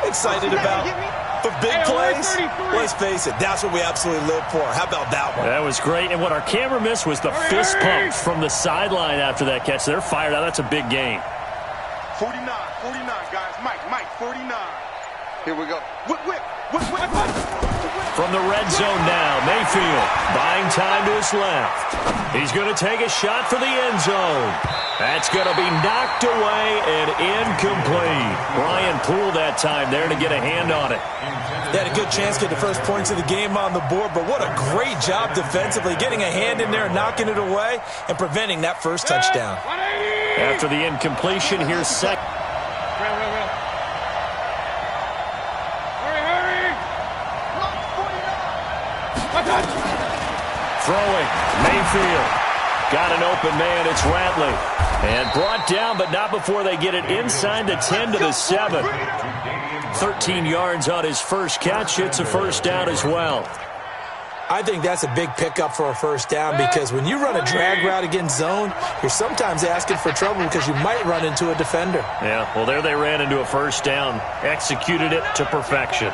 excited about. But big plays, let's face it, that's what we absolutely live for. How about that one? That was great, and what our camera missed was the fist pump from the sideline after that catch. They're fired out. That's a big gain. 49, guys. Mike, 49. Here we go. Whip. From the red zone now, Mayfield buying time to his left. He's going to take a shot for the end zone. That's going to be knocked away and incomplete. Brian Poole that time there to get a hand on it. They had a good chance to get the first points of the game on the board, but what a great job defensively, getting a hand in there, knocking it away, and preventing that first touchdown. After the incompletion, here's second. Throwing, Mayfield. Got an open man, it's Ratley. And brought down, but not before they get it inside the 10 to the 7. 13 yards on his first catch. It's a first down as well. I think that's a big pickup for a first down because when you run a drag route against zone, you're sometimes asking for trouble because you might run into a defender. Yeah, well, there they ran into a first down, executed it to perfection.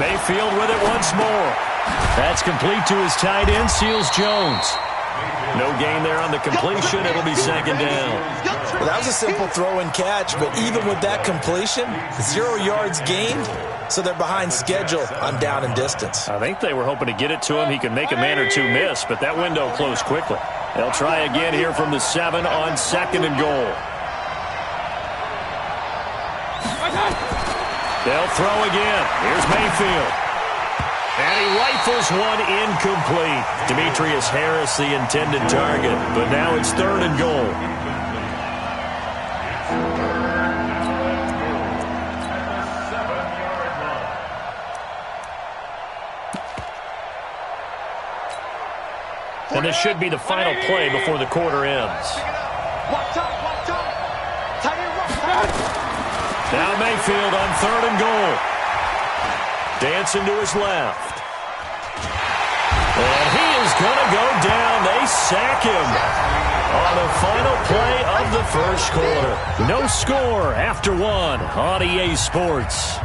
Mayfield with it once more. That's complete to his tight end, Seals Jones. No gain there on the completion. It'll be second down. Well, that was a simple throw and catch, but even with that completion, 0 yards gained, so they're behind schedule on down and distance. I think they were hoping to get it to him. He could make a man or two miss, but that window closed quickly. They'll try again here from the 7 on second and goal. They'll throw again. Here's Mayfield. And he rifles one incomplete. Demetrius Harris, the intended target. But now it's third and goal. And this should be the final play before the quarter ends. Now Mayfield on third and goal. Dancing to his left. And he is going to go down. They sack him on the final play of the first quarter. No score after one on EA Sports.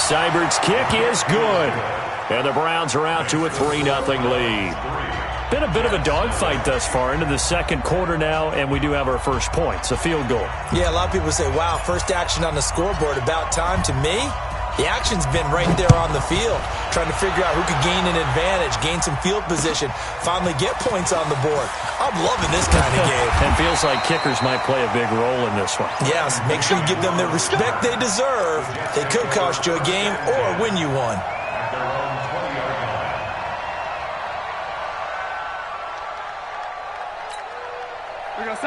Seibert's kick is good. And the Browns are out to a 3-0 lead. Been a bit of a dogfight thus far into the second quarter now, and we do have our first points, a field goal. Yeah, a lot of people say, wow, first action on the scoreboard, about time. To me, the action's been right there on the field, trying to figure out who could gain an advantage, gain some field position, finally get points on the board. I'm loving this kind of game. And feels like kickers might play a big role in this one. Yes, make sure you give them the respect they deserve. They could cost you a game or win you one.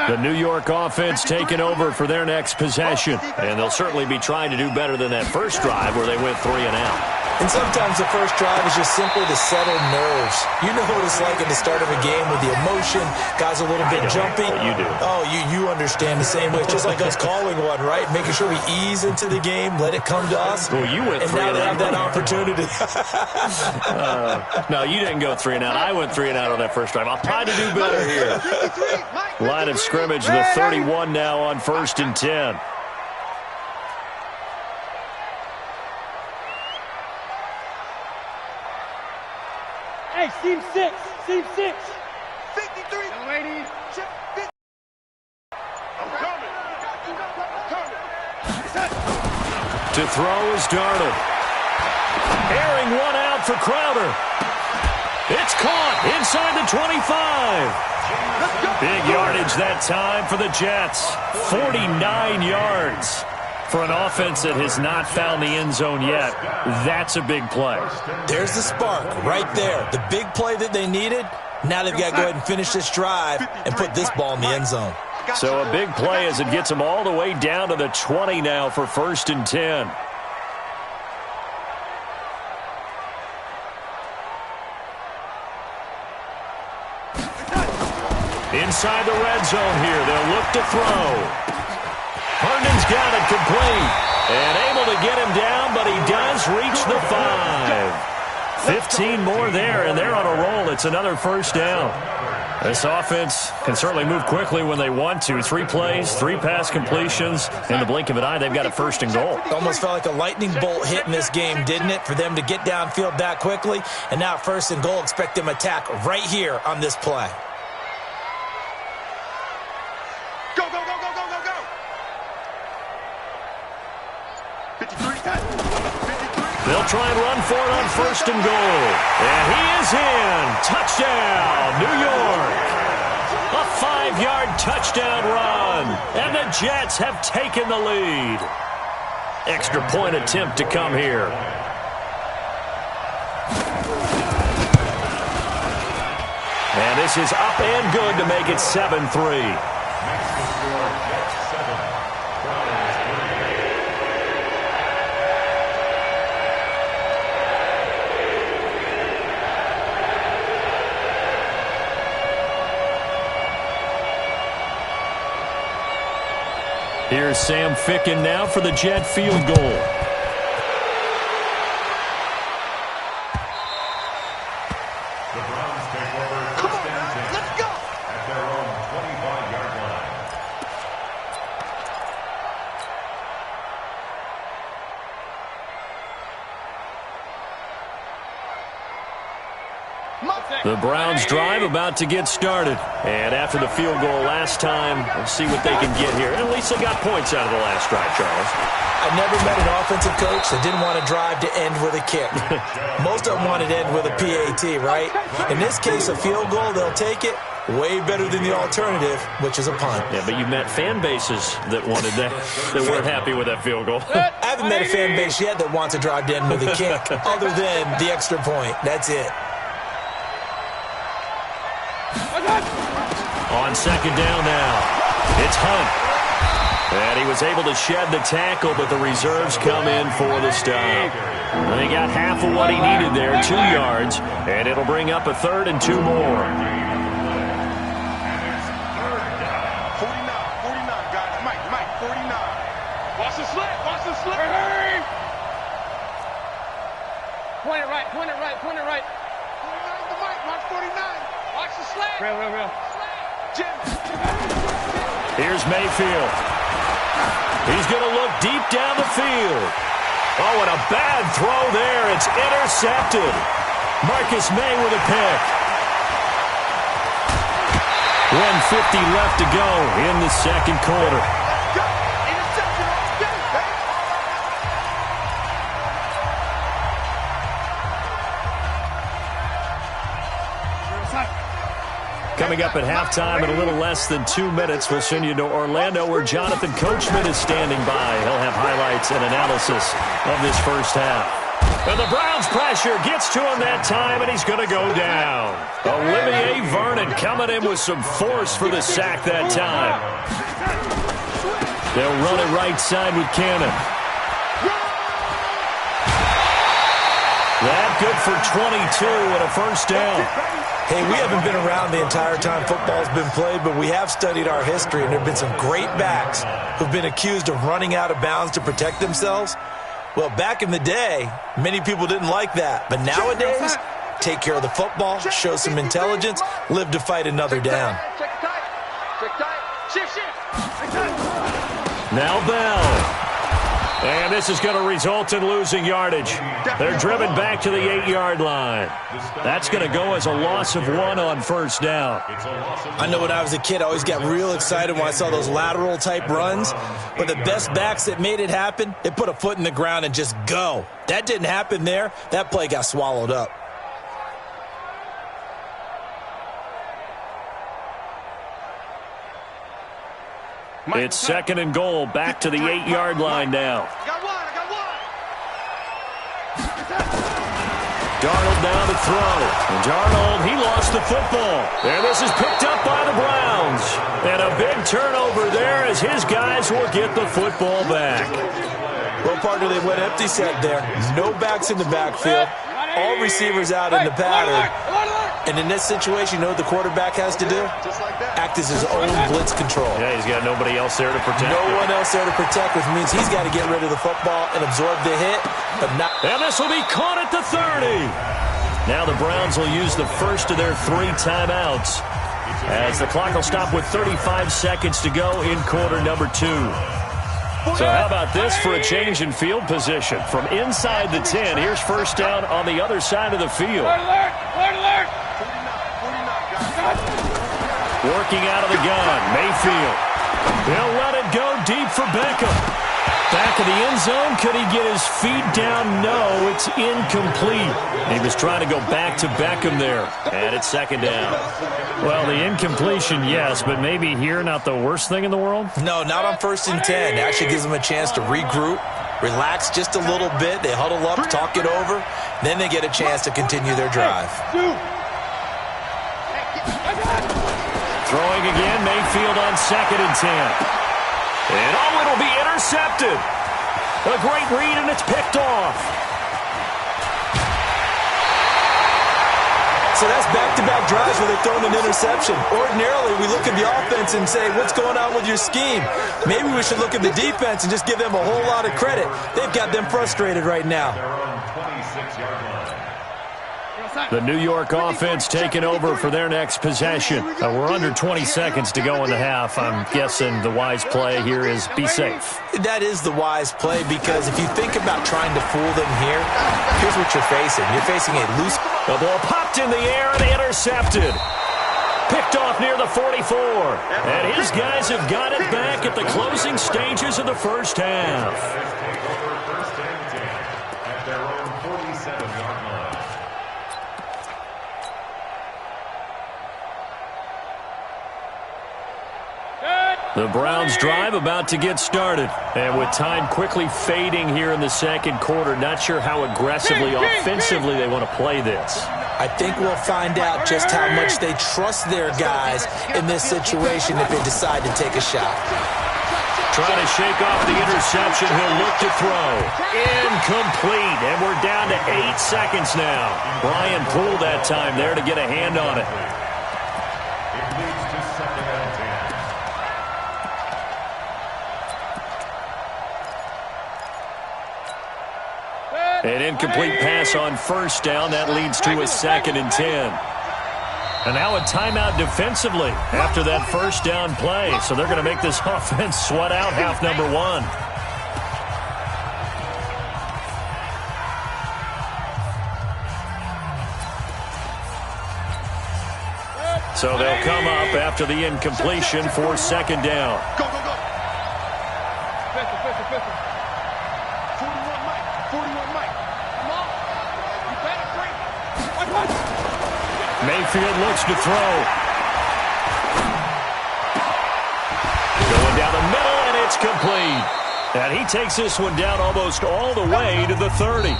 The New York offense taking over for their next possession. And they'll certainly be trying to do better than that first drive where they went 3 and out. And sometimes the first drive is just simply to settle nerves. You know what it's like at the start of a game with the emotion, guys a little bit jumpy. You do. Oh, you understand the same way. It's just like us calling one, right? Making sure we ease into the game, let it come to us. Well, you went 3 and out. And now they have that opportunity. No, you didn't go 3 and out. I went 3 and out on that first drive. I'll try to do better here. Line of scrimmage, the 31 now on 1st and 10. Hey, seam 6. 53. Young lady. I'm coming. To throw is Darnold. Airing one out for Crowder. It's caught inside the 25. Big yardage that time for the Jets. 49 yards. For an offense that has not found the end zone yet, that's a big play. There's the spark right there. The big play that they needed. Now they've got to go ahead and finish this drive and put this ball in the end zone. So a big play as it gets them all the way down to the 20 now for 1st and 10. Inside the red zone here, they'll look to throw. Herndon's got it complete. And able to get him down, but he does reach the 5. 15 more there, and they're on a roll. It's another first down. This offense can certainly move quickly when they want to. 3 plays, 3 pass completions. In the blink of an eye, they've got a 1st and goal. It almost felt like a lightning bolt hit in this game, didn't it? For them to get downfield that quickly. And now 1st and goal, expect them to attack right here on this play. Go, go, go, go, go, go, go. 53. They'll try and run for it on 1st and goal. And he is in. Touchdown, New York. A 5-yard touchdown run. And the Jets have taken the lead. Extra point attempt to come here. And this is up and good to make it 7-3. Here's Sam Ficken now for the Jet field goal. The Browns drive about to get started. And after the field goal last time, we'll see what they can get here. And at least they got points out of the last drive, Charles. I never met an offensive coach that didn't want to drive to end with a kick. Most of them wanted to end with a PAT, right? In this case, a field goal, they'll take it. Way better than the alternative, which is a punt. Yeah, but you met fan bases that wanted that, that weren't happy with that field goal. I haven't met a fan base yet that wants to drive to end with a kick, other than the extra point. That's it. On second down now, it's Hunt. And he was able to shed the tackle, but the reserves come in for the stop. And he got half of what he needed there, 2 yards, and it'll bring up a 3rd and 2 more. 49, guys. Mike, 49. Watch the slip, watch the slip. Hey! Point it right, point it right, point it right. 49 to Mike, watch 49. Watch the slip. Real. Jim. Here's Mayfield. He's going to look deep down the field. Oh, and a bad throw there. It's intercepted. Marcus May with a pick. 1:50 left to go in the second quarter. Coming up at halftime in a little less than 2 minutes, we'll send you to Orlando where Jonathan Coachman is standing by. He'll have highlights and analysis of this first half. And the Browns pressure gets to him that time, and he's going to go down. Olivier Vernon coming in with some force for the sack that time. They'll run it right side with Cannon. That good for 22 and a first down. Hey, we haven't been around the entire time football's been played, but we have studied our history, and there have been some great backs who've been accused of running out of bounds to protect themselves. Well, back in the day, many people didn't like that. But nowadays, take care of the football, show some intelligence, live to fight another down. Check tight. Shift. Now Bell. And this is going to result in losing yardage. They're driven back to the 8-yard line. That's going to go as a loss of 1 on first down. I know when I was a kid, I always got real excited when I saw those lateral-type runs. But the best backs that made it happen, they put a foot in the ground and just go. That didn't happen there. That play got swallowed up. It's second and goal, back to the 8-yard line now. I got one. Darnold down to throw. And Darnold, he lost the football. And this is picked up by the Browns. And a big turnover there as his guys will get the football back. Well, partner, they went empty set there. No backs in the backfield. All receivers out in the pattern. And in this situation, you know what the quarterback has to do? Act as his own blitz control. Yeah, he's got nobody else there to protect. No one else there to protect, which means he's got to get rid of the football and absorb the hit. But not. And this will be caught at the 30. Now the Browns will use the first of their 3 timeouts as the clock will stop with 35 seconds to go in quarter number 2. So how about this for a change in field position? From inside the 10, here's first down on the other side of the field. Alert! Working out of the gun, Mayfield. They'll let it go deep for Beckham. Back of the end zone, could he get his feet down? No, it's incomplete. He was trying to go back to Beckham there, and it's second down. Well, the incompletion, yes, but maybe here not the worst thing in the world? No, not on 1st and 10. It actually gives them a chance to regroup, relax just a little bit. They huddle up, talk it over. Then they get a chance to continue their drive. Throwing again, Mayfield on 2nd and 10. And it'll be intercepted. A great read, and it's picked off. So that's back-to-back drives where they're throwing an interception. Ordinarily, we look at the offense and say, what's going on with your scheme? Maybe we should look at the defense and just give them a whole lot of credit. They've got them frustrated right now. The New York offense taking over for their next possession. We're under 20 seconds to go in the half. I'm guessing the wise play here is be safe. That is the wise play, because if you think about trying to fool them here, here's what you're facing. You're facing a loose... The ball popped in the air and intercepted. Picked off near the 44. And his guys have got it back at the closing stages of the first half. At their own 47-yard line. The Browns drive about to get started. And with time quickly fading here in the second quarter, not sure how aggressively, offensively they want to play this. I think we'll find out just how much they trust their guys in this situation if they decide to take a shot. Trying to shake off the interception. He'll look to throw. Incomplete. And we're down to 8 seconds now. Brian Poole that time there to get a hand on it. It leads to 2nd and 10. An incomplete pass on first down. That leads to a 2nd and 10. And now a timeout defensively after that first down play. So they're going to make this offense sweat out half number one. So they'll come up after the incompletion for 2nd down. Go, go, go. Pistol. 41 Mike. 41 Mike. Come on. You better break. Mayfield looks to throw. Going down the middle, and it's complete. And he takes this one down almost all the way to the 30.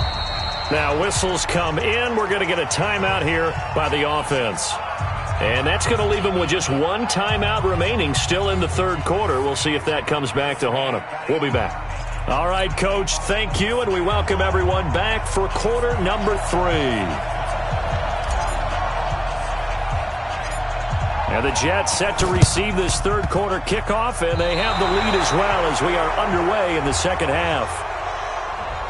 Now whistles come in. We're going to get a timeout here by the offense. And that's going to leave him with just one timeout remaining still in the third quarter. We'll see if that comes back to haunt him. We'll be back. All right, Coach, thank you, and we welcome everyone back for quarter number 3. And the Jets set to receive this third quarter kickoff, and they have the lead as well as we are underway in the second half.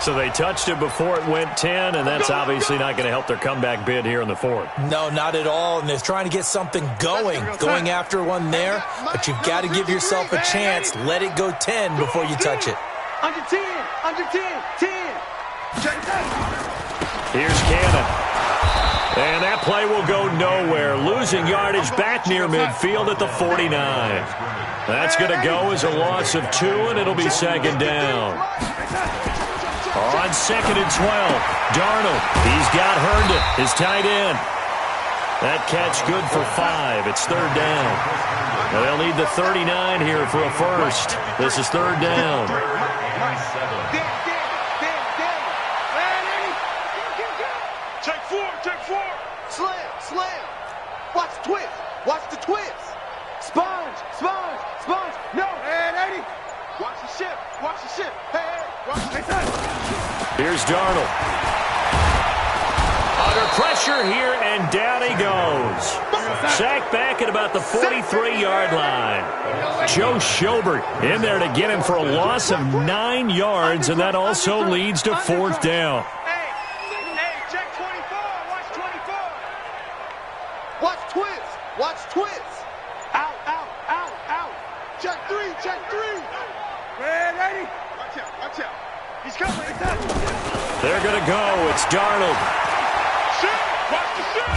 So they touched it before it went 10, and that's obviously not going to help their comeback bid here in the fourth. No, not at all, and they're trying to get something going after one there, but you've got to give yourself a chance. Let it go 10 before you touch it. Under 10, 10. Here's Cannon. And that play will go nowhere. Losing yardage back near midfield at the 49. That's going to go as a loss of 2, and it'll be 2nd down. On 2nd and 12, Darnold. He's got Herndon, his tight end. That catch good for 5. It's 3rd down. And they'll need the 39 here for a first. This is 3rd down. Take 4. Slam. Watch the twist. Sponge. No. And 80. Watch the ship. Hey. Watch the ship. Here's Darnold. Under pressure here, and down he goes. Sacked back at about the 43-yard line. Joe Schobert in there to get him for a loss of 9 yards, and that also leads to 4th down. Hey, check 24. Watch twist. Out. Check 3. Man, 80. Watch out. He's coming. They're going to go. It's Darnold. Watch the shit.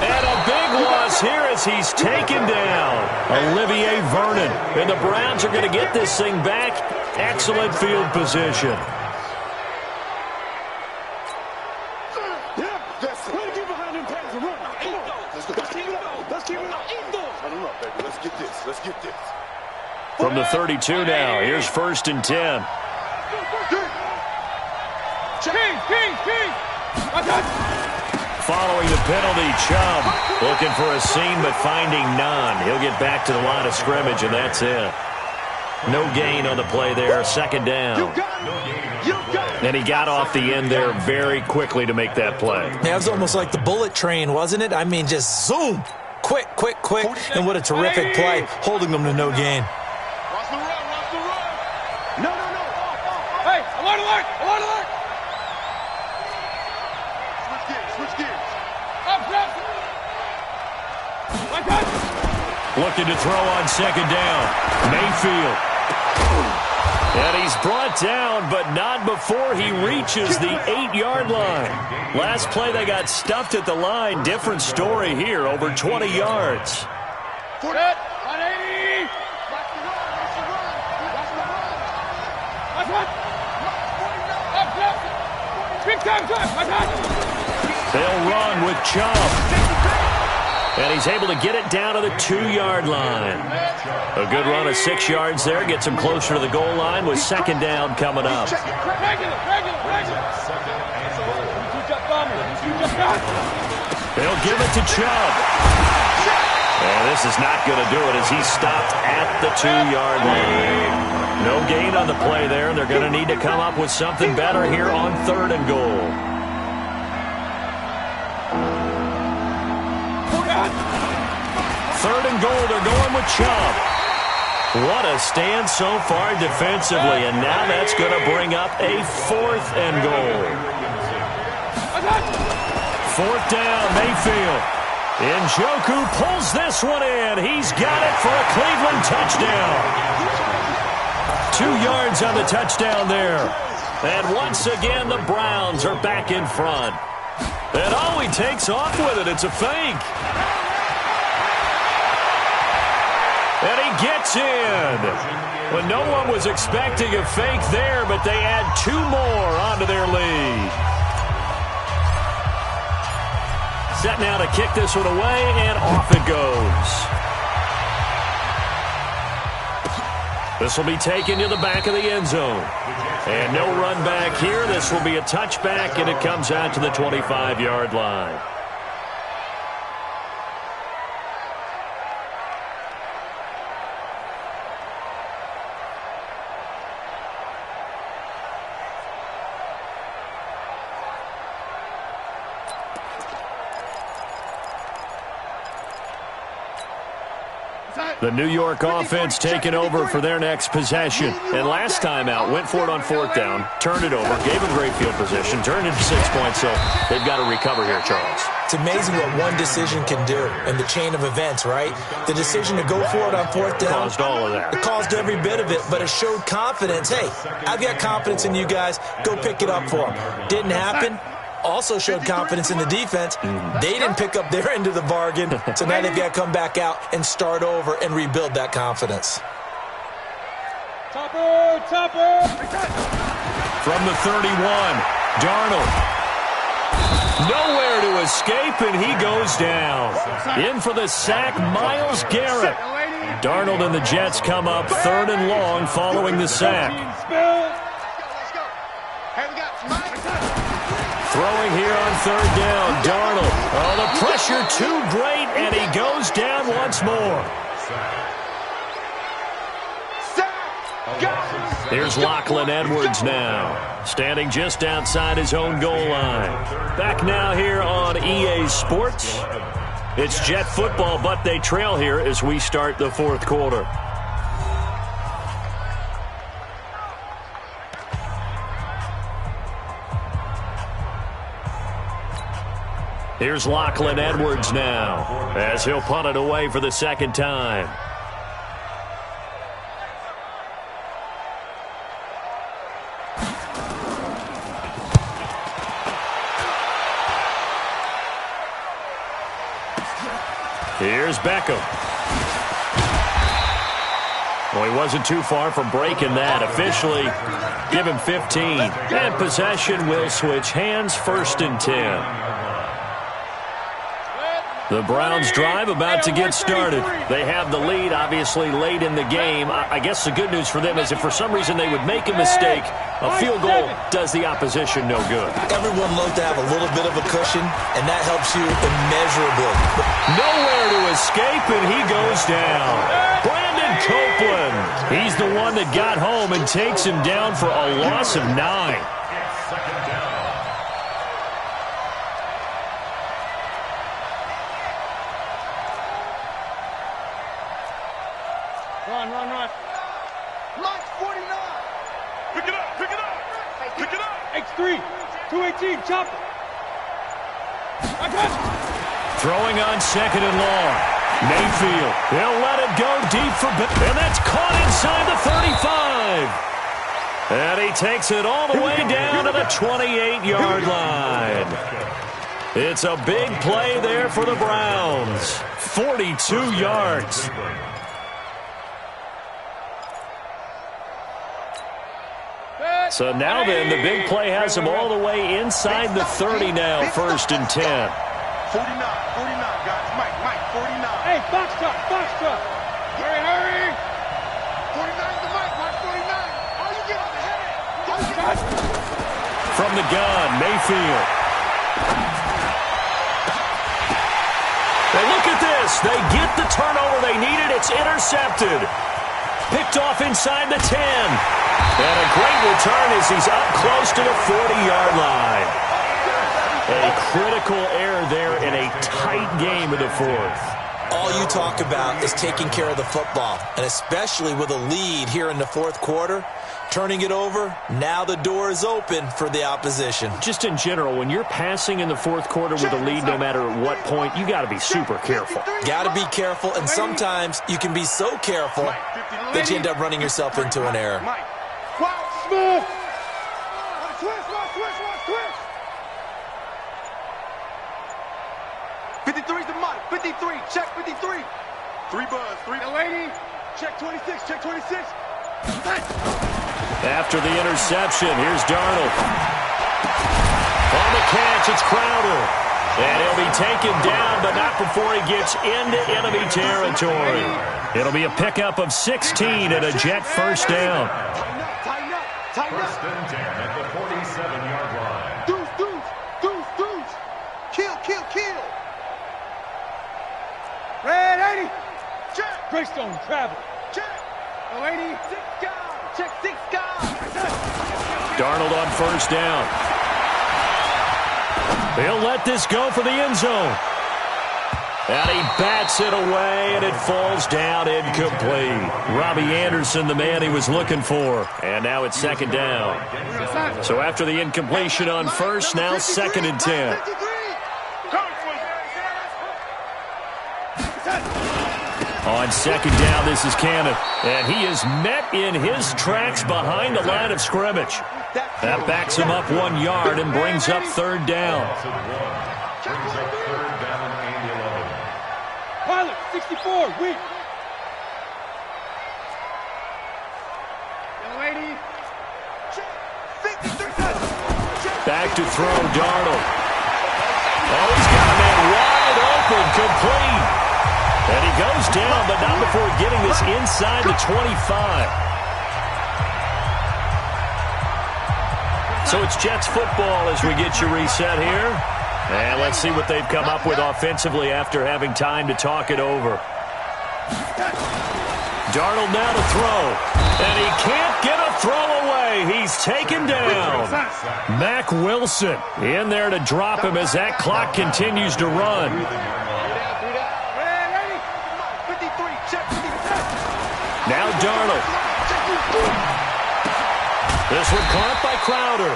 And a big loss here as he's taken down. Olivier Vernon. And the Browns are going to get this thing back. Excellent field position. Let's get this. From the 32 now, here's 1st and 10. Following the penalty, Chubb looking for a seam but finding none. He'll get back to the line of scrimmage, and that's it. No gain on the play there, second down. And he got off the end there very quickly to make that play. Yeah, it was almost like the bullet train, wasn't it? I mean, just zoom. Quick, quick, quick. And what a terrific play, holding them to no gain. Watch the run, watch the run. No. Hey, alert, alert, alert, alert. Switch gears. Up, drop. My God. Looking to throw on second down. Mayfield. And he's brought down, but not before he reaches the 8-yard line. Last play, they got stuffed at the line. Different story here, over 20 yards. Set, 180. Watch the run, watch the run. Watch the run. Watch what? Up, drop. Big time drop, my God. They'll run with Chubb. And he's able to get it down to the 2-yard line. A good run of 6 yards there. Gets him closer to the goal line with second down coming up. Regular. They'll give it to Chubb. And this is not going to do it as he's stopped at the 2-yard line. No gain on the play there, and they're going to need to come up with something better here on 3rd and goal. Third and goal, they're going with Chubb. What a stand so far defensively, and now that's going to bring up a 4th and goal. 4th down, Mayfield. Njoku pulls this one in. He's got it for a Cleveland touchdown. 2 yards on the touchdown there. And once again, the Browns are back in front. And oh, he takes off with it. It's a fake. And he gets in. When no one was expecting a fake there, but they add 2 more onto their lead. Set now to kick this one away, and off it goes. This will be taken to the back of the end zone. And no run back here. This will be a touchback, and it comes out to the 25-yard line. The New York offense taking over for their next possession. And last time out, went for it on 4th down, turned it over, gave them great field position, turned into 6 points, so they've got to recover here, Charles. It's amazing what one decision can do in the chain of events, right? The decision to go for it on 4th down. Caused all of that. It caused every bit of it, but it showed confidence. Hey, I've got confidence in you guys. Go pick it up for them. Didn't happen. Also showed confidence in the defense. They didn't pick up their end of the bargain, so now they've got to come back out and start over and rebuild that confidence. Topper. From the 31, Darnold. Nowhere to escape, and he goes down. In for the sack, Myles Garrett. Darnold and the Jets come up 3rd and long following the sack. Let's go. Hey, we got Throwing here on 3rd down, Darnold. Oh, the pressure too great, and he goes down once more. Here's Lachlan Edwards now, standing just outside his own goal line. Back now here on EA Sports. It's Jet football, but they trail here as we start the 4th quarter. Here's Lachlan Edwards now, as he'll punt it away for the 2nd time. Here's Beckham. Well, he wasn't too far from breaking that. Officially, give him 15. And possession will switch hands, 1st and 10. The Browns drive about to get started. They have the lead, obviously, late in the game. I guess the good news for them is if for some reason they would make a mistake, a field goal does the opposition no good. Everyone loves to have a little bit of a cushion, and that helps you immeasurably. Nowhere to escape, and he goes down. Brandon Copeland. He's the one that got home and takes him down for a loss of 9. Run. Mike 49. Pick it up. X3, 218, chop it. I got you. Throwing on second and long. Mayfield. He'll let it go deep for... And that's caught inside the 35. And he takes it all the way down to the 28-yard line. It's a big play there for the Browns. 42 yards. So now then, the big play has him all the way inside the 30 now, 1st and 10. 49, guys. Mike, 49. Hey, box truck. Hurry. 49 to Mike, 49. Oh, you get on the head. From the gun, Mayfield. And look at this. They get the turnover they needed. It's intercepted. Picked off inside the 10. And a great return as he's up close to the 40-yard line. A critical error there in a tight game in the 4th. All you talk about is taking care of the football, and especially with a lead here in the 4th quarter, turning it over, now the door is open for the opposition. Just in general, when you're passing in the 4th quarter with a lead, no matter what point, you got to be super careful. Got to be careful, and sometimes you can be so careful that you end up running yourself into an error. Smith. Twist. 53's the Mike. 53. Check 53. 3 buzz. 3. Delaney. Check 26. After the interception, here's Darnold. On the catch, it's Crowder. And he'll be taken down, but not before he gets into enemy territory. It'll be a pickup of 16 and a Jet first down. Tighten up. 1st and 10 at the 47-yard line. Deuce. Kill. Red 80. Check. Greystone travel. Check. Delaney. 6 guys. Check 6 guys. Darnold on first down. He'll let this go for the end zone. And he bats it away, and it falls down incomplete. Robbie Anderson, the man he was looking for. And now it's 2nd down. So after the incompletion on first, now 2nd and 10. On 2nd down, this is Cannon. And he is met in his tracks behind the line of scrimmage. That backs him up 1 yard and brings up 3rd down. Brings up 3rd down and 11. Pilot, 64, weak. Delaney. Back to throw, Darnold. Oh, he's got a man wide open, complete. And he goes down, but not before getting this inside the 25. So it's Jets football as we get you reset here. And let's see what they've come up with offensively after having time to talk it over. Darnold now to throw. And he can't get a throw away. He's taken down. Mack Wilson in there to drop him as that clock continues to run. Now Darnold. This one caught by Crowder.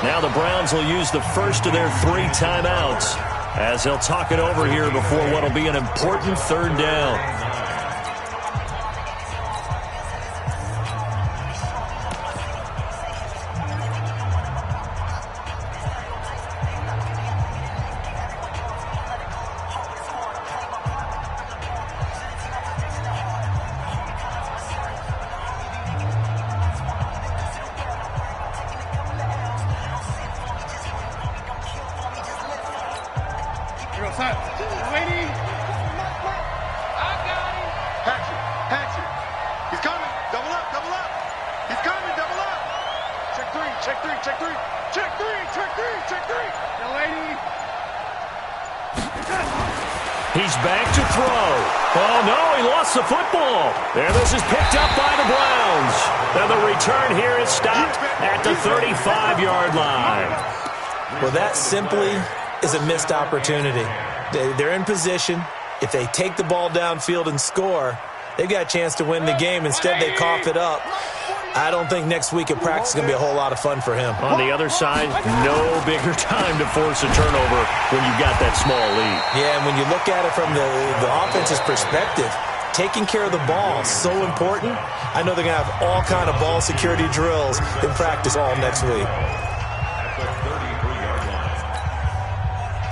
Now the Browns will use the first of their 3 timeouts as they'll talk it over here before what will be an important 3rd down. go, son. Lady. I got him. Hatchet. He's coming. Double up. He's coming. Double up. Check three. The lady. He's back to throw. Oh, no, he lost the football. And this is picked up by the Browns. And the return here is stopped at the 35-yard line. Well, that simply is a missed opportunity. They're in position. If they take the ball downfield and score, they've got a chance to win the game. Instead, they cough it up. I don't think next week at practice is going to be a whole lot of fun for him. On the other side, no bigger time to force a turnover when you've got that small lead. Yeah, and when you look at it from the offense's perspective, taking care of the ball is so important. I know they're going to have all kind of ball security drills in practice all next week.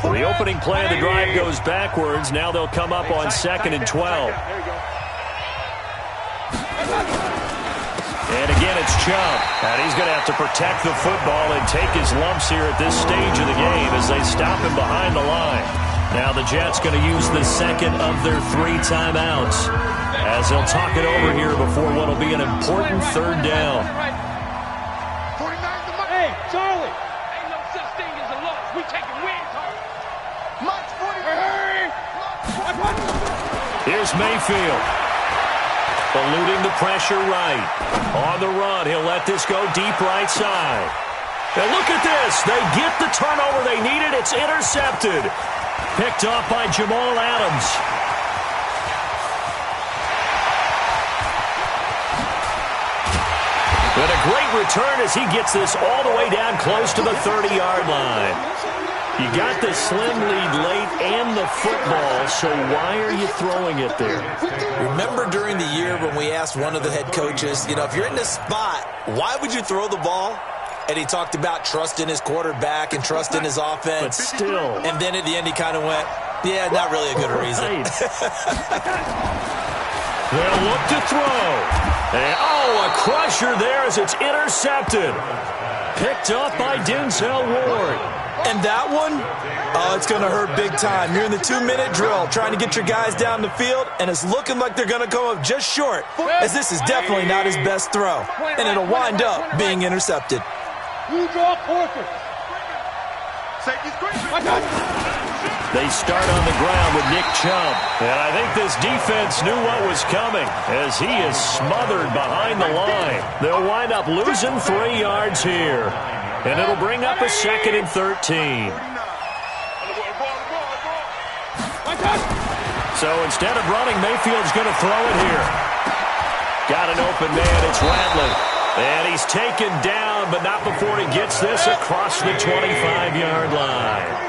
The opening play of the drive goes backwards. Now they'll come up on 2nd and 12. And again, it's Chubb. And he's going to have to protect the football and take his lumps here at this stage of the game as they stop him behind the line. Now the Jets going to use the second of their 3 timeouts as they'll talk it over here before what will be an important 3rd down. Hey, Charlie. Ain't no such thing as a loss. We taking wins home. Hurry. Here's Mayfield. Eluding the pressure right. On the run, he'll let this go deep right side. And look at this. They get the turnover they needed. It's intercepted. Picked off by Jamal Adams. And a great return as he gets this all the way down close to the 30-yard line. You got the slim lead late and the football, so why are you throwing it there? Remember during the year when we asked one of the head coaches, if you're in this spot, why would you throw the ball? And he talked about trust in his quarterback and trust in his offense. But still. And then at the end he kind of went, yeah, not really a good reason. Right. They'll look to throw. And, a crusher there as it's intercepted. Picked up by Denzel Ward. And that one, it's going to hurt big time. You're in the 2-minute drill trying to get your guys down the field, and it's looking like they're going to come up just short, as this is definitely not his best throw. And it'll wind up being intercepted. You draw quarter. They start on the ground with Nick Chubb. And I think this defense knew what was coming as he is smothered behind the line. They'll wind up losing 3 yards here. And it'll bring up a 2nd and 13. So instead of running, Mayfield's going to throw it here. Got an open man. It's Rattler. And he's taken down, but not before he gets this across the 25-yard line.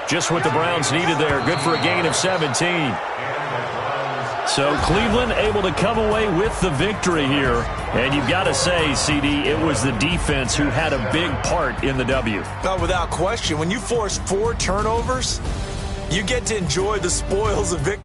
Just what the Browns needed there. Good for a gain of 17. So Cleveland able to come away with the victory here. And you've got to say, CD, it was the defense who had a big part in the W. No, without question. When you force 4 turnovers, you get to enjoy the spoils of victory.